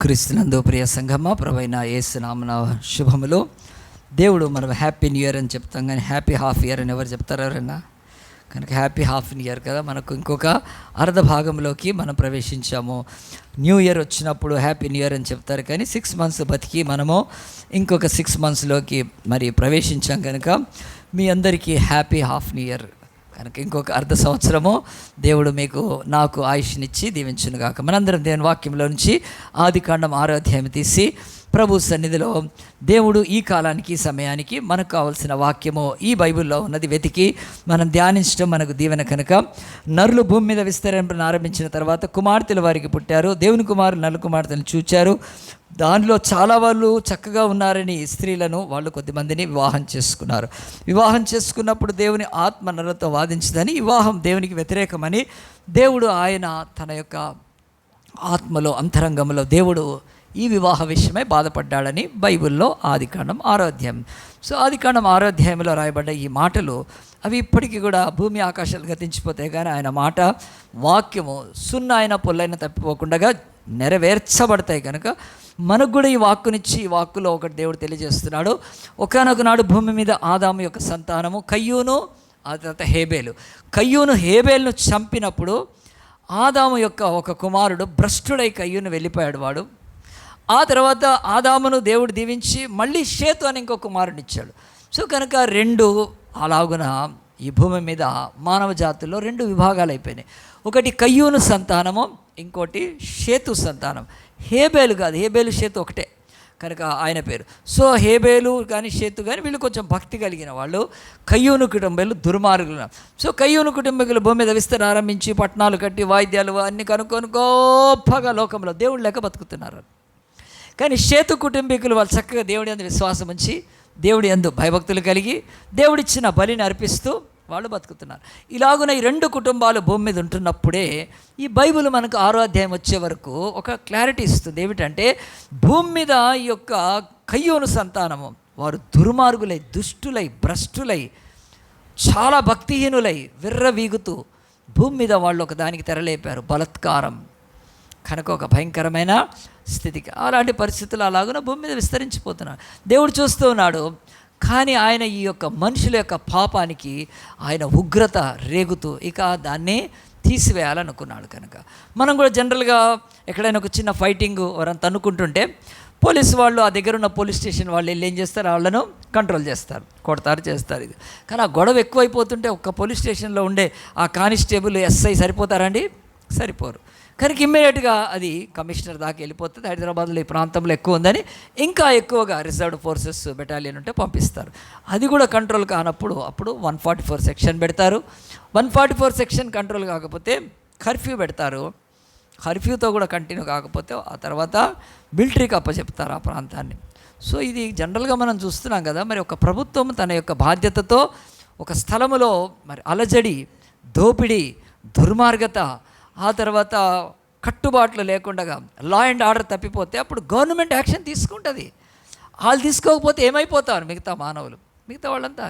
క్రీస్తునందు ప్రియ సంఘమా, ప్రభువైన యేసు నామమున శుభములు. దేవుడు మనం హ్యాపీ న్యూ ఇయర్ అని చెప్తాం, కానీ హ్యాపీ హాఫ్ ఇయర్ అని ఎవరు చెప్తారు? ఎవరైనా? కనుక హ్యాపీ హాఫ్ ఇయర్ కదా, మనకు ఇంకొక అర్ధ భాగంలోకి మనం ప్రవేశించాము. న్యూ ఇయర్ వచ్చినప్పుడు హ్యాపీ న్యూ ఇయర్ అని చెప్తారు, కానీ 6 months బతికి మనము ఇంకొక 6 monthsలోకి మరి ప్రవేశించాం. కనుక మీ అందరికీ హ్యాపీ హాఫ్ ఇయర్. కనుక ఇంకొక అర్ధ సంవత్సరము దేవుడు మీకు నాకు ఆయుష్నిచ్చి దీవించునుగాక. మనందరం దేవుని వాక్యంలో నుంచి ఆదికాండం 6వ అధ్యాయం తీసి ప్రభు సన్నిధిలో దేవుడు ఈ కాలానికి, ఈ సమయానికి మనకు కావాల్సిన వాక్యము ఈ బైబిల్లో ఉన్నది వెతికి మనం ధ్యానించడం మనకు దీవెన. కనుక నరులు భూమి మీద విస్తరింపను ఆరంభించిన తర్వాత కుమార్తెలు వారికి పుట్టారు. దేవుని కుమారులు నలు కుమార్తెలను చూచారు. దానిలో చాలా వాళ్ళు చక్కగా ఉన్నారని స్త్రీలను వాళ్ళు కొద్దిమందిని వివాహం చేసుకున్నారు. వివాహం చేసుకున్నప్పుడు దేవుని ఆత్మ నరులతో వాదించదని, వివాహం దేవునికి వ్యతిరేకమని దేవుడు ఆయన తన యొక్క ఆత్మలో అంతరంగంలో దేవుడు ఈ వివాహ విషయమై బాధపడ్డాడని బైబిల్లో ఆదికాండం 6వ అధ్యాయం. సో ఆదికాండం 6వ అధ్యాయంలో రాయబడ్డ ఈ మాటలు అవి ఇప్పటికీ కూడా భూమి ఆకాశాలు గతించిపోతాయి, కానీ ఆయన మాట వాక్యము సున్నా అయినా పొల్లైనా తప్పిపోకుండా నెరవేర్చబడతాయి. కనుక మనకు కూడా ఈ వాక్కునిచ్చి, ఈ వాక్కులో ఒకటి దేవుడు తెలియజేస్తున్నాడు. ఒకానొక నాడు భూమి మీద ఆదాము యొక్క సంతానము కయ్యూను, ఆ తర్వాత హేబేలు. కయ్యూను హేబేలును చంపినప్పుడు ఆదాము యొక్క ఒక కుమారుడు భ్రష్టుడై కయ్యూను వెళ్ళిపోయాడు. వాడు ఆ తర్వాత ఆదామును దేవుడు దీవించి మళ్ళీ షేతు అని ఇంకో కుమారుని ఇచ్చాడు. సో కనుక రెండు అలాగున ఈ భూమి మీద మానవ జాతుల్లో 2 విభాగాలు అయిపోయినాయి. ఒకటి కయ్యూను సంతానము, ఇంకోటి షేతు సంతానం. హేబేలు కాదు, హేబేలు షేతు ఒకటే కనుక ఆయన పేరు. సో హేబేలు కానీ షేతు కానీ వీళ్ళు కొంచెం భక్తి కలిగిన వాళ్ళు. కయ్యూను కుటుంబీకులు దుర్మార్గులు. సో కయ్యూను కుటుంబీకులు భూమి మీద విస్తరణ ఆరంభించి పట్టణాలు కట్టి వాయిద్యాలు అన్నీ కనుక్కొని గొప్పగా లోకంలో దేవుడు లెక్క బతుకుతున్నారు. కానీ షేతు కుటుంబీకులు వాళ్ళు చక్కగా దేవుడి యందు విశ్వాసం ఉంచి, దేవుడి యందు భయభక్తులు కలిగి దేవుడిచ్చిన బలిని అర్పిస్తూ వాళ్ళు బతుకుతున్నారు. ఇలాగున ఈ 2 కుటుంబాలు భూమి మీద ఉంటున్నప్పుడే ఈ బైబిల్ మనకు 6వ అధ్యాయం వచ్చే వరకు ఒక క్లారిటీ ఇస్తుంది. ఏమిటంటే భూమి మీద ఈ యొక్క కయ్యూను సంతానము వారు దుర్మార్గులై, దుష్టులై, భ్రష్టులై, చాలా భక్తిహీనులై విర్రవీగుతూ భూమి మీద వాళ్ళు ఒక దానికి తెరలేపారు, బలత్కారం. కనుక ఒక భయంకరమైన స్థితికి, అలాంటి పరిస్థితులు అలాగున భూమి మీద విస్తరించిపోతున్నారు. దేవుడు చూస్తూ ఉన్నాడు. కానీ ఆయన ఈ యొక్క మనుషుల యొక్క పాపానికి ఆయన ఉగ్రత రేగుతూ ఇక దాన్ని తీసివేయాలనుకున్నాడు. కనుక మనం కూడా జనరల్గా ఎక్కడైనా ఒక చిన్న ఫైటింగ్ ఎవరంతా అనుకుంటుంటే పోలీసు వాళ్ళు, ఆ దగ్గర ఉన్న పోలీస్ స్టేషన్ వాళ్ళు వెళ్ళి ఏం చేస్తారు, వాళ్ళను కంట్రోల్ చేస్తారు, కొడతారు, చేస్తారు. ఇది కానీ ఆ గొడవ ఎక్కువైపోతుంటే ఒక్క పోలీస్ స్టేషన్లో ఉండే ఆ కానిస్టేబుల్, ఎస్ఐ సరిపోతారండి? సరిపోరు. కనుక ఇమ్మీడియట్గా అది కమిషనర్ దాకా వెళ్ళిపోతుంది. హైదరాబాద్లో ఈ ప్రాంతంలో ఎక్కువ ఉందని ఇంకా ఎక్కువగా రిజర్వ్డ్ ఫోర్సెస్ బెటాలియన్ ఉంటే పంపిస్తారు. అది కూడా కంట్రోల్ కానప్పుడు అప్పుడు 144 సెక్షన్ పెడతారు. 144 సెక్షన్ కంట్రోల్ కాకపోతే కర్ఫ్యూ పెడతారు. కర్ఫ్యూతో కూడా కంటిన్యూ కాకపోతే ఆ తర్వాత మిలిటరీకి అప్పచెప్తారు ఆ ప్రాంతాన్ని. సో ఇది జనరల్గా మనం చూస్తున్నాం కదా. మరి ఒక ప్రభుత్వం తన యొక్క బాధ్యతతో ఒక స్థలములో మరి అలజడి, దోపిడీ, దుర్మార్గత, ఆ తర్వాత కట్టుబాట్లు లేకుండా లా అండ్ ఆర్డర్ తప్పిపోతే అప్పుడు గవర్నమెంట్ యాక్షన్ తీసుకుంటుంది. వాళ్ళు తీసుకోకపోతే ఏమైపోతారు మిగతా మానవులు, మిగతా వాళ్ళంతా?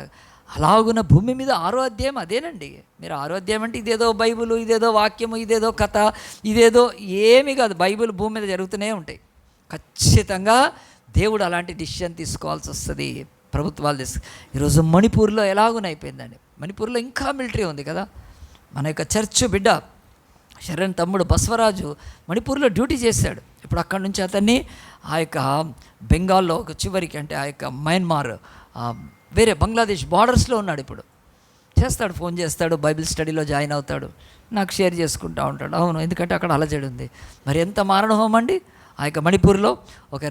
అలాగున్న భూమి మీద 6వ అధ్యాయం అదేనండి. మీరు 6వ అధ్యాయం అంటే ఇదేదో బైబిల్, ఇదేదో వాక్యము, ఇదేదో కథ, ఇదేదో ఏమీ కాదు. బైబిల్ భూమి మీద జరుగుతూనే ఉంటాయి. ఖచ్చితంగా దేవుడు అలాంటి డిసిషన్ తీసుకోవాల్సి వస్తుంది. ప్రభుత్వాలు ఈరోజు మణిపూర్లో ఎలాగునైపోయిందండి. మణిపూర్లో ఇంకా మిలిటరీ ఉంది కదా. మన యొక్క చర్చ్ బిడ్డ శరణ్ తమ్ముడు బస్వరాజు మణిపూర్లో డ్యూటీ చేశాడు. ఇప్పుడు అక్కడి నుంచి అతన్ని ఆ యొక్క బెంగాల్లో ఒక చివరికి, అంటే ఆ యొక్క మయన్మార్, వేరే బంగ్లాదేశ్ బార్డర్స్లో ఉన్నాడు. ఇప్పుడు చేస్తాడు, ఫోన్ చేస్తాడు, బైబిల్ స్టడీలో జాయిన్ అవుతాడు, నాకు షేర్ చేసుకుంటూ ఉంటాడు. అవును, ఎందుకంటే అక్కడ అలజడి ఉంది. మరి ఎంత మారణహోమం అండి ఆ యొక్క మణిపూర్లో. ఒక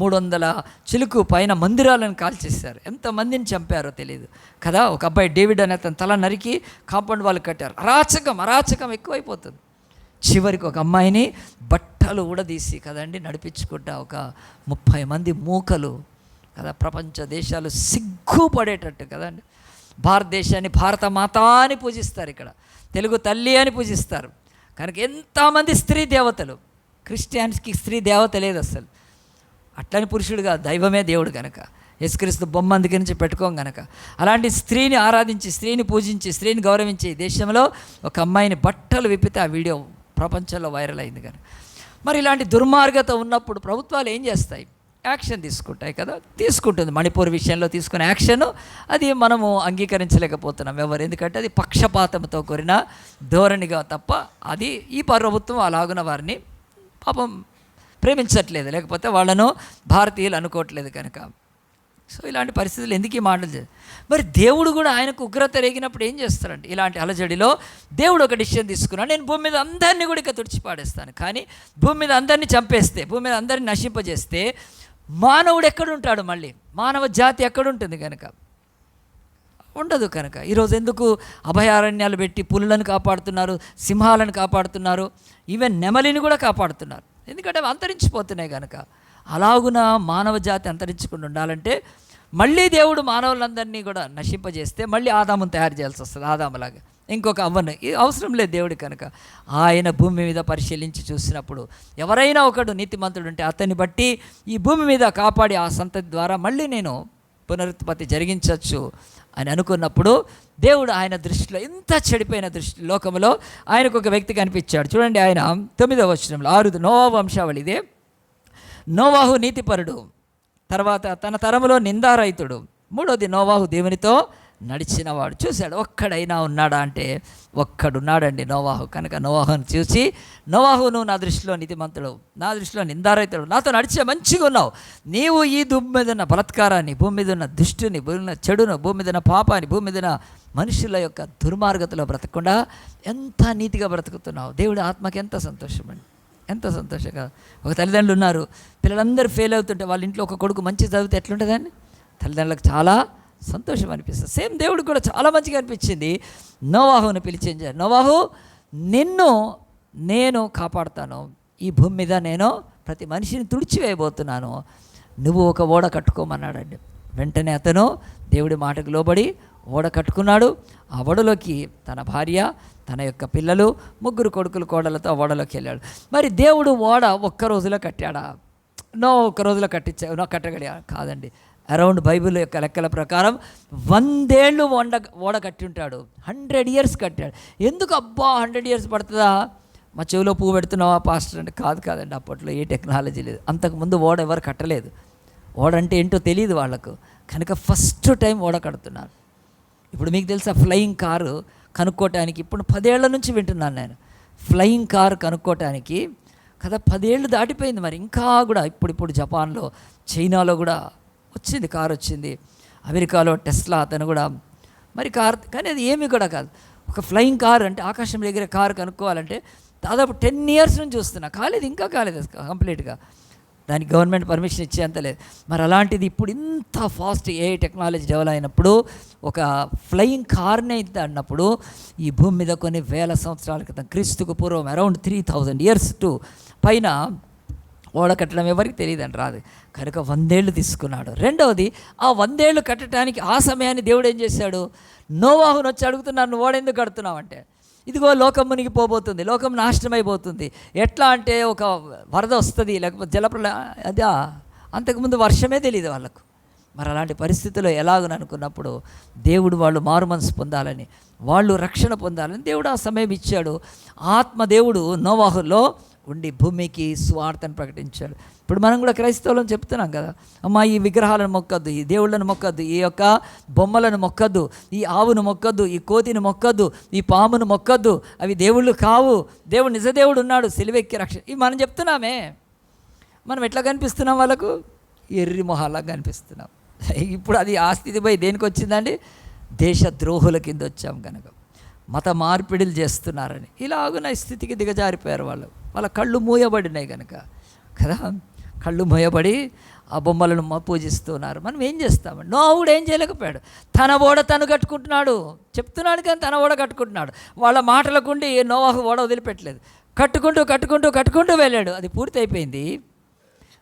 300 చిలుకు పైన మందిరాలను కాల్చేశారు. ఎంతమందిని చంపారో తెలియదు కదా. ఒక అబ్బాయి డేవిడ్ అనే అతను తల నరికి కాంపౌండ్ వాళ్ళు కట్టారు. అరాచకం ఎక్కువైపోతుంది. చివరికి ఒక అమ్మాయిని బట్టలు ఊడదీసి కదండి నడిపించుకుంటా ఒక 30 మంది మూకలు కదా. ప్రపంచ దేశాలు సిగ్గుపడేటట్టు కదండి. భారతదేశాన్ని భారత మాత అని పూజిస్తారు, ఇక్కడ తెలుగు తల్లి అని పూజిస్తారు. కనుక ఎంతమంది స్త్రీ దేవతలు. క్రిస్టియానిటీకి స్త్రీ దేవత లేదు అసలు. అట్లని పురుషుడు కాదు, దైవమే దేవుడు. కనుక యేసుక్రీస్తు బొమ్మ అందుకే నుంచి పెట్టుకోం కనుక అలాంటి స్త్రీని ఆరాధించి, స్త్రీని పూజించి, స్త్రీని గౌరవించి దేశంలో ఒక అమ్మాయిని బట్టలు విప్పితే ఆ వీడియో ప్రపంచంలో వైరల్ అయింది. కనుక మరి ఇలాంటి దుర్మార్గత ఉన్నప్పుడు ప్రభుత్వాలు ఏం చేస్తాయి? యాక్షన్ తీసుకుంటాయి కదా, తీసుకుంటుంది. మణిపూర్ విషయంలో తీసుకునే యాక్షన్ అది మనము అంగీకరించలేకపోతున్నాం ఎవరు, ఎందుకంటే అది పక్షపాతంతో కూడిన ధోరణిగా తప్ప అది ఈ ప్రభుత్వం అలాగున వారిని పాపం ప్రేమించట్లేదు, లేకపోతే వాళ్ళను భారతీయులు అనుకోవట్లేదు కనుక. సో ఇలాంటి పరిస్థితులు ఎందుకు ఈ మాటలు? మరి దేవుడు కూడా ఆయనకు ఉగ్రత రేగినప్పుడు ఏం చేస్తారంటే, ఇలాంటి అలజడిలో దేవుడు ఒక డిసిషన్ తీసుకున్నాడు, నేను భూమి మీద అందరినీ కూడా ఇక తుడిచిపాడేస్తాను. కానీ భూమి మీద అందరినీ చంపేస్తే, భూమి మీద అందరినీ నశింపజేస్తే మానవుడు ఎక్కడుంటాడు? మళ్ళీ మానవ జాతి ఎక్కడుంటుంది? కనుక ఉండదు. కనుక ఈరోజు ఎందుకు అభయారణ్యాలు పెట్టి పులులను కాపాడుతున్నారు, సింహాలను కాపాడుతున్నారు, ఈవెన్ నెమలిని కూడా కాపాడుతున్నారు, ఎందుకంటే అవి అంతరించిపోతున్నాయి కనుక. అలాగున మానవ జాతి అంతరించకుండా ఉండాలంటే మళ్ళీ దేవుడు మానవులందరినీ కూడా నశింపజేస్తే మళ్ళీ ఆదామును తయారు చేయాల్సి వస్తుంది. ఆదాములాగా ఇంకొక అవ్వను ఇది అవసరం లేదు దేవుడి. కనుక ఆయన భూమి మీద పరిశీలించి చూసినప్పుడు ఎవరైనా ఒకడు నీతిమంతుడు ఉంటే అతన్ని బట్టి ఈ భూమి మీద కాపాడి ఆ సంతతి ద్వారా మళ్ళీ నేను పునరుత్పత్తి జరిగించవచ్చు అని అనుకున్నప్పుడు దేవుడు ఆయన దృష్టిలో, ఇంత చెడిపోయిన దృష్టి లోకంలో ఆయనకు ఒక వ్యక్తి కనిపించాడు. చూడండి, ఆయన 9వ వచనంలో 6 నోవాహు వంశావళి ఇదే. నోవాహు నీతిపరుడు, తర్వాత తన తరములో నిందారహితుడు, 3వది నోవాహు దేవునితో నడిచినవాడు. చూశాడు, ఒక్కడైనా ఉన్నాడా అంటే ఒక్కడున్నాడండి, నోవాహు. కనుక నోవాహును చూసి, నోవాహు నువ్వు నా దృష్టిలో నీతిమంతుడు, నా దృష్టిలో నిందారహితుడు, నాతో నడిచే మంచిగా ఉన్నావు, నీవు ఈ భూమి మీద ఉన్న బలత్కారాన్ని, భూమి మీద ఉన్న దుష్టుని, భూమి మీద చెడును, భూమి మీద ఉన్న పాపాన్ని, భూమి మీద ఉన్న మనుషుల యొక్క దుర్మార్గతలో బ్రతకకుండా ఎంత నీతిగా బ్రతుకుతున్నావు. దేవుడి ఆత్మకి ఎంత సంతోషం అండి, ఎంత సంతోషంగా. ఒక తల్లిదండ్రులు ఉన్నారు, పిల్లలందరూ ఫెయిల్ అవుతుంటే వాళ్ళ ఇంట్లో ఒక కొడుకు మంచి చదివితే ఎట్లుంటుందండి? తల్లిదండ్రులకు చాలా సంతోషం అనిపిస్తుంది. సేమ్ దేవుడికి కూడా చాలా మంచిగా అనిపించింది. నోవాహుని పిలిచి, నోవాహు నిన్ను నేను కాపాడుతాను, ఈ భూమి మీద నేను ప్రతి మనిషిని తుడిచివేయబోతున్నాను, నువ్వు ఒక ఓడ కట్టుకోమన్నాడండి. వెంటనే అతను దేవుడి మాటకు లోబడి ఓడ కట్టుకున్నాడు. ఆ ఓడలోకి తన భార్య, తన యొక్క పిల్లలు, 3 కొడుకులు కోడలతో ఆ ఓడలోకి వెళ్ళాడు. మరి దేవుడు ఓడ ఒక్క రోజులో కట్టాడా? ఒక్క రోజులో కట్టగలిగా? కాదండి. అరౌండ్ బైబిల్ యొక్క లెక్కల ప్రకారం 100 ఏళ్ళు ఓడ కట్టి ఉంటాడు. 100 years కట్టాడు. ఎందుకు అబ్బా 100 years పడుతుందా? మా చెవిలో పువ్వు పెడుతున్నావా పాస్టర్ అంటే కాదండి. అప్పట్లో ఏ టెక్నాలజీ లేదు. అంతకుముందు ఓడ ఎవరు కట్టలేదు. ఓడ అంటే ఏంటో తెలియదు వాళ్ళకు. కనుక ఫస్ట్ టైం ఓడ కడుతున్నారు. ఇప్పుడు మీకు తెలుసా, ఫ్లయింగ్ కారు కనుక్కోవటానికి ఇప్పుడు 10 ఏళ్ల నుంచి వింటున్నాను నేను. ఫ్లయింగ్ కారు కనుక్కోవటానికి కదా 10 ఏళ్ళు దాటిపోయింది. మరి ఇంకా కూడా ఇప్పుడు జపాన్లో, చైనాలో కూడా వచ్చింది, కారు వచ్చింది. అమెరికాలో టెస్లా అతను కూడా మరి కార్, కానీ అది ఏమీ కూడా కాదు. ఒక ఫ్లయింగ్ కార్ అంటే ఆకాశంలో ఎగిరే కారు కనుక్కోవాలంటే దాదాపు 10 years నుంచి చూస్తున్నా, కాలేదు, ఇంకా కాలేదు కంప్లీట్గా. దానికి గవర్నమెంట్ పర్మిషన్ ఇచ్చేంత లేదు. మరి అలాంటిది ఇప్పుడు ఇంత ఫాస్ట్ ఏఐ టెక్నాలజీ డెవలప్ అయినప్పుడు ఒక ఫ్లయింగ్ కార్నే ఇంత అన్నప్పుడు ఈ భూమి మీద కొన్ని వేల సంవత్సరాల క్రితం, క్రీస్తుకు పూర్వం అరౌండ్ 3000 years టు పైన ఓడ కట్టడం ఎవరికి తెలియదండి, రాదు. కనుక 100 ఏళ్ళు తీసుకున్నాడు. రెండవది, ఆ 100 ఏళ్ళు కట్టడానికి ఆ సమయాన్ని దేవుడు ఏం చేశాడు? నోవాహును వచ్చి అడుగుతున్నాను, నువ్వు ఓడ ఎందుకు కడుతున్నావు అంటే, ఇదిగో లోకం మునిగిపోబోతుంది, లోకం నాశనం అయిపోతుంది. ఎట్లా అంటే ఒక వరద వస్తుంది, లేకపోతే జలప్రలయం, అదా అంతకుముందు వర్షమే తెలియదు వాళ్ళకు. మరి అలాంటి పరిస్థితుల్లో ఎలాగని అనుకున్నప్పుడు దేవుడు వాళ్ళు మారు మనసు పొందాలని, వాళ్ళు రక్షణ పొందాలని దేవుడు ఆ సమయం ఇచ్చాడు. ఆత్మదేవుడు నోవాహులో ఉండి భూమికి స్వార్థను ప్రకటించాడు. ఇప్పుడు మనం కూడా క్రైస్తవులను చెప్తున్నాం కదా, అమ్మ ఈ విగ్రహాలను మొక్కద్దు, ఈ దేవుళ్ళను మొక్కద్దు, ఈ యొక్క బొమ్మలను మొక్కద్దు, ఈ ఆవును మొక్కద్దు, ఈ కోతిని మొక్కద్దు, ఈ పామును మొక్కద్దు, అవి దేవుళ్ళు కావు, దేవుడు నిజదేవుడు ఉన్నాడు, సిలువెక్కి రక్షణ. ఇవి మనం చెప్తున్నామే. మనం ఎట్లా కనిపిస్తున్నాం? వాళ్ళకు ఎర్రి మొహాల్లా కనిపిస్తున్నాం. ఇప్పుడు అది ఆ స్థితి పోయి దేనికి వచ్చిందండి? దేశ ద్రోహుల కింద వచ్చాం కనుక, మత మార్పిడిలు చేస్తున్నారని ఇలాగున స్థితికి దిగజారిపోయారు వాళ్ళు. వాళ్ళ కళ్ళు మూయబడినాయి కనుక కదా, కళ్ళు మూయబడి ఆ బొమ్మలను పూజిస్తున్నారు. మనం ఏం చేస్తామండి? నోవాహుడు ఏం చేయలేకపోయాడు. తన ఓడ తను కట్టుకుంటున్నాడు, చెప్తున్నాడు కానీ తన ఓడ కట్టుకుంటున్నాడు. వాళ్ళ మాటలకుండి నోవాహు ఓడ వదిలిపెట్టలేదు. కట్టుకుంటూ వెళ్ళాడు. అది పూర్తి అయిపోయింది.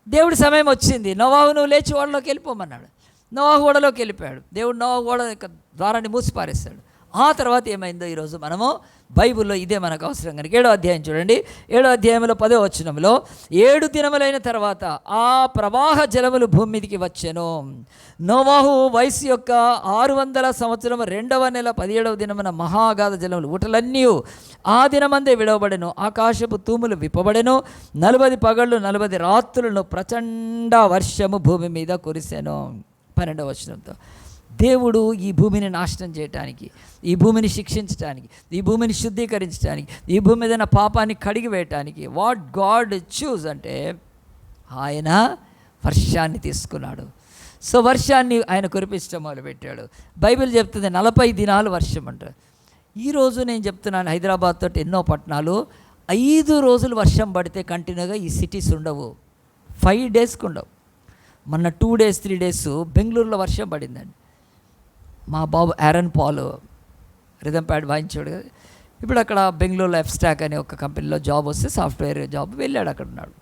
దేవుడి సమయం వచ్చింది. నోవాహు నువ్వు లేచి ఓడలోకి వెళ్ళిపోమన్నాడు. నోవాహు ఓడలోకి వెళ్ళిపోయాడు. దేవుడు నోవాహు ఓడ యొక్క ద్వారాన్ని మూసిపారేస్తాడు. ఆ తర్వాత ఏమైందో ఈరోజు మనము బైబిల్లో ఇదే మనకు అవసరం కనుక 7వ అధ్యాయం చూడండి. 7వ అధ్యాయంలో 10వ వచనంలో 7 దినములైన తర్వాత ఆ ప్రవాహ జలములు భూమి మీదికి వచ్చెను. నోవాహు వయసు యొక్క 600 సంవత్సరం 2వ నెల 17వ దినమున మహాగాధ జలములు ఊటలన్నీ ఆ దినమందే విడవబడెను. ఆకాశపు తూములు విప్పబడెను. 40 పగళ్ళు 40 రాత్రులను ప్రచండ వర్షము భూమి మీద కురిసెను. 12వ వచనంతో దేవుడు ఈ భూమిని నాశనం చేయటానికి, ఈ భూమిని శిక్షించడానికి, ఈ భూమిని శుద్ధీకరించడానికి, ఈ భూమి మీద పాపాన్ని కడిగి వేయటానికి వాట్ గాడ్ చూజ్ అంటే ఆయన వర్షాన్ని తీసుకున్నాడు. సో వర్షాన్ని ఆయన కురిపించడం మొదలుపెట్టాడు. బైబిల్ చెప్తుంది 40 దినాలు వర్షం అంటారు. ఈరోజు నేను చెప్తున్నాను, హైదరాబాద్ తోటి ఎన్నో పట్టణాలు 5 రోజులు వర్షం పడితే కంటిన్యూగా ఈ సిటీస్ ఉండవు, 5 డేస్కి ఉండవు. మొన్న 2 డేస్ 3 డేస్ బెంగళూరులో వర్షం పడిందండి. మా బాబు ఆరన్ పాల్ రిథమ్ ప్యాడ్ వాయించాడు కదా, ఇప్పుడు అక్కడ బెంగళూరులో ఎఫ్స్టాక్ అనే ఒక కంపెనీలో జాబ్ వస్తే సాఫ్ట్వేర్ జాబ్ వెళ్ళాడు, అక్కడ ఉన్నాడు.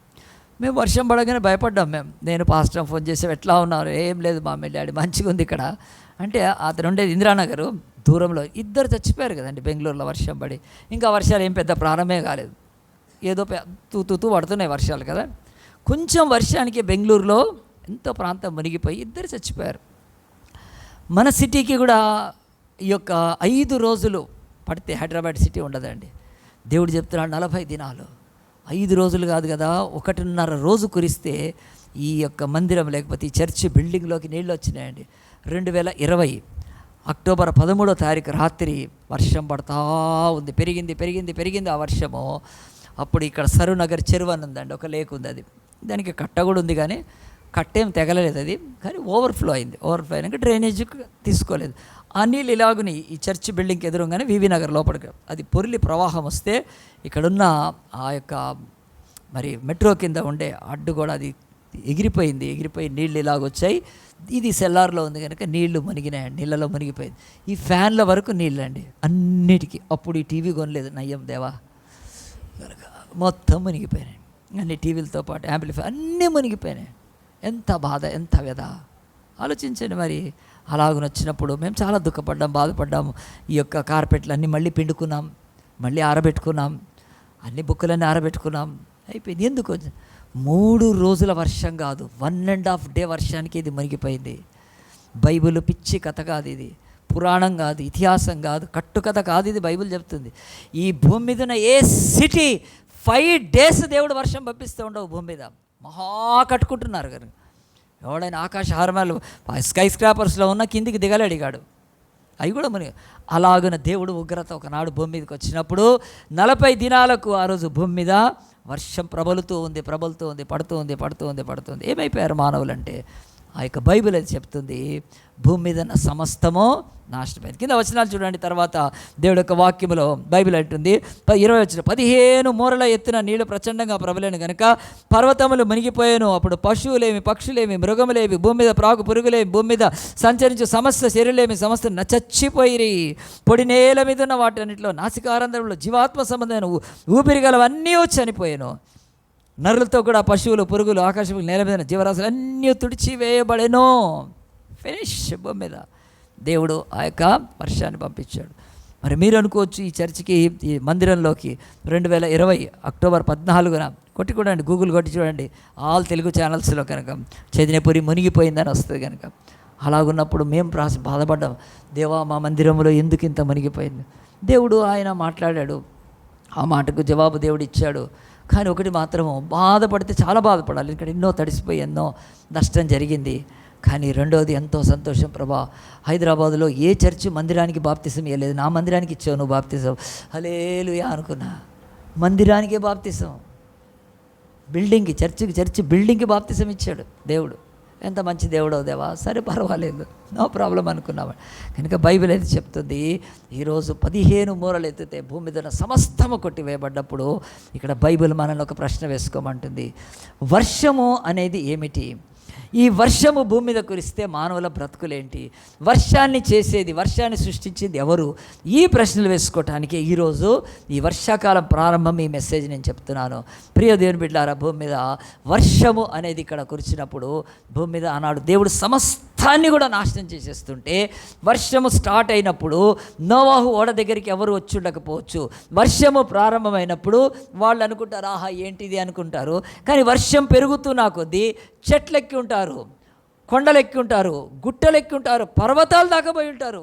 మేము వర్షం పడగానే భయపడ్డాం. నేను పాస్టర్ ఫోన్ చేసాం, ఎట్లా ఉన్నారు? ఏం లేదు మా డాడీ మంచిగా ఉంది ఇక్కడ అంటే. అతను ఉండేది ఇందిరానగర్ దూరంలో. 2 చచ్చిపోయారు కదండి బెంగళూరులో వర్షం పడి. ఇంకా వర్షాలు ఏం పెద్ద ప్రారంభమే కాలేదు, ఏదో తూ పడుతున్నాయి వర్షాలు కదా. కొంచెం వర్షానికి బెంగళూరులో ఎంతో ప్రాంతం మునిగిపోయి 2 చచ్చిపోయారు. మన సిటీకి కూడా ఈ యొక్క 5 రోజులు పడితే హైదరాబాద్ సిటీ ఉండదండి. దేవుడు చెప్తున్నాడు 40 దినాలు, 5 రోజులు కాదు కదా, 1.5 రోజు కురిస్తే ఈ యొక్క మందిరం లేకపోతే ఈ చర్చ్ బిల్డింగ్లోకి నీళ్ళు వచ్చినాయండి. 2020 అక్టోబర్ 13వ తారీఖు రాత్రి వర్షం పడతా ఉంది, పెరిగింది ఆ వర్షము. అప్పుడు ఇక్కడ సరూనగర్ చెరువు అని ఉందండి, ఒక లేక్ ఉంది, అది దానికి కట్ట కూడా ఉంది కానీ కట్టేం తెగలేదు అది, కానీ ఓవర్ఫ్లో అయింది. ఓవర్ఫ్లో అయినాక డ్రైనేజ్ తీసుకోలేదు. ఆ నీళ్ళు ఇలాగుని ఈ చర్చ్ బిల్డింగ్కి ఎదురుగానే వివి నగర్ లోపలికి అది పొరిలి ప్రవాహం వస్తే ఇక్కడున్న ఆ యొక్క మరి మెట్రో కింద ఉండే అడ్డు కూడా అది ఎగిరిపోయి నీళ్ళు ఇలాగొచ్చాయి. ఇది సెల్లార్లో ఉంది కనుక నీళ్లు మునిగినాయండి, నీళ్ళలో మునిగిపోయింది. ఈ ఫ్యాన్ల వరకు నీళ్ళండి అన్నిటికీ. అప్పుడు ఈ టీవీ కొనలేదు, నయ్యం దేవా, మొత్తం మునిగిపోయినాయి. అన్ని టీవీలతో పాటు యాంప్లిఫై అన్నీ మునిగిపోయినాయి. ఎంత బాధ, ఎంత వ్యధ ఆలోచించండి. మరి అలాగనొచ్చినప్పుడు మేము చాలా దుఃఖపడ్డాం, బాధపడ్డాము. ఈ యొక్క కార్పెట్లు అన్నీ మళ్ళీ పిండుకున్నాం, మళ్ళీ ఆరబెట్టుకున్నాం, అన్ని బుక్కులన్నీ ఆరబెట్టుకున్నాం, అయిపోయింది. ఎందుకు? 3 రోజుల వర్షం కాదు, 1.5 డే వర్షానికి ఇది మునిగిపోయింది. బైబిల్ పిచ్చి కథ కాదు, ఇది పురాణం కాదు, ఇతిహాసం కాదు, కట్టుకథ కాదు, ఇది బైబిల్ చెప్తుంది. ఈ భూమి మీద ఉన్న ఏ సిటీ 5 డేస్ దేవుడు వర్షం పంపిస్తూ ఉండవు. భూమి మీద మహా కట్టుకుంటున్నారు కనుక ఎవడైనా ఆకాశ హారమాలు స్కై స్క్రాపర్స్లో ఉన్న కిందికి దిగలేడిగాడు, అవి కూడా మునిగి. అలాగున దేవుడు ఉగ్రత ఒకనాడు భూమి మీదకి వచ్చినప్పుడు 40 దినాలకు ఆ రోజు భూమి మీద వర్షం ప్రబలుతూ ఉంది, పడుతూ ఉంది. ఏమైపోయారు మానవులంటే ఆ యొక్క బైబిల్ అది చెప్తుంది, భూమి మీద ఉన్న సమస్తము నాశనమైంది. కింద వచనాలు చూడండి. తర్వాత దేవుడు యొక్క వాక్యములో బైబిల్ అంటుంది 20 వచనం, 15 మూరల ఎత్తున నీళ్లు ప్రచండంగా ప్రబలేను గనుక పర్వతములు మునిగిపోయాను. అప్పుడు పశువులేమి, పక్షులేమి, మృగములేమి, భూమి మీద ప్రాకు పురుగులేమి, భూమి మీద సంచరించు సమస్త శరీరలేమి సమస్త చచ్చిపోయిరి. పొడి నేల మీద ఉన్న వాటన్నిటిలో నాసికారంధ్రంలో జీవాత్మ సంబంధమైన ఊపిరి గలవన్నీ చనిపోయాను. నరులతో కూడా పశువులు, పురుగులు, ఆకాశములు, నేల మీద జీవరాశులు అన్నీ తుడిచివేయబడెను. ఫినిష్. భూమి మీద దేవుడు ఆ యొక్క వర్షాన్ని పంపించాడు. మరి మీరు అనుకోవచ్చు, ఈ చర్చికి, ఈ మందిరంలోకి 2020 అక్టోబర్ 14న కొట్టుకోండి, గూగుల్ కొట్టి చూడండి, ఆల్ తెలుగు ఛానల్స్లో కనుక చైతన్యపురి మునిగిపోయిందని వస్తుంది కనుక. అలాగున్నప్పుడు మేము బాధపడ్డాం, దేవా మా మందిరంలో ఎందుకు ఇంత మునిగిపోయింది. దేవుడు ఆయన మాట్లాడాడు, ఆ మాటకు జవాబు దేవుడు ఇచ్చాడు. కానీ ఒకటి మాత్రము, బాధపడితే చాలా బాధపడాలి, ఇక్కడ ఎన్నో తడిసిపోయి ఎన్నో నష్టం జరిగింది. కానీ రెండోది ఎంతో సంతోషం, ప్రభా హైదరాబాదులో ఏ చర్చి మందిరానికి బాప్తిసం ఇవ్వలేదు, నా మందిరానికి ఇచ్చావు నువ్వు బాప్తిసం, హల్లెలూయా అనుకున్నా. మందిరానికే బాప్తిసం, బిల్డింగ్కి, చర్చి బిల్డింగ్కి బాప్తిసం ఇచ్చాడు దేవుడు. ఎంత మంచి దేవుడో దేవా, సరే పర్వాలేదు, నో ప్రాబ్లం అనుకున్నాము. కనుక బైబిల్ అయితే చెప్తుంది, ఈరోజు 15 మూరలు ఎత్తితే భూమి మీద సమస్తము కొట్టివేయబడ్డప్పుడు ఇక్కడ బైబిల్ మనల్ని ఒక ప్రశ్న వేసుకోమంటుంది, వర్షము అనేది ఏమిటి? ఈ వర్షము భూమి మీద కురిస్తే మానవుల బ్రతుకులేంటి? వర్షాన్ని చేసేది, వర్షాన్ని సృష్టించింది ఎవరు? ఈ ప్రశ్నలు వేసుకోవటానికి ఈరోజు ఈ వర్షాకాలం ప్రారంభం ఈ మెసేజ్ నేను చెప్తున్నాను. ప్రియ దేవుని బిడ్డలారా, భూమి మీద వర్షము అనేది ఇక్కడ కురిచినప్పుడు భూమి మీద ఆనాడు దేవుడు సమస్తాన్ని కూడా నాశనం చేసేస్తుంటే, వర్షము స్టార్ట్ అయినప్పుడు నోవాహు ఓడ దగ్గరికి ఎవరు వచ్చి ఉండకపోవచ్చు. వర్షము ప్రారంభమైనప్పుడు వాళ్ళు అనుకుంటారు, ఆహా ఏంటిది అనుకుంటారు. కానీ వర్షం పెరుగుతున్న కొద్దీ చెట్లెక్కి ఉంటారు, కొండలెక్కి ఉంటారు, గుట్టలెక్కి ఉంటారు, పర్వతాలు దాకా పోయి ఉంటారు,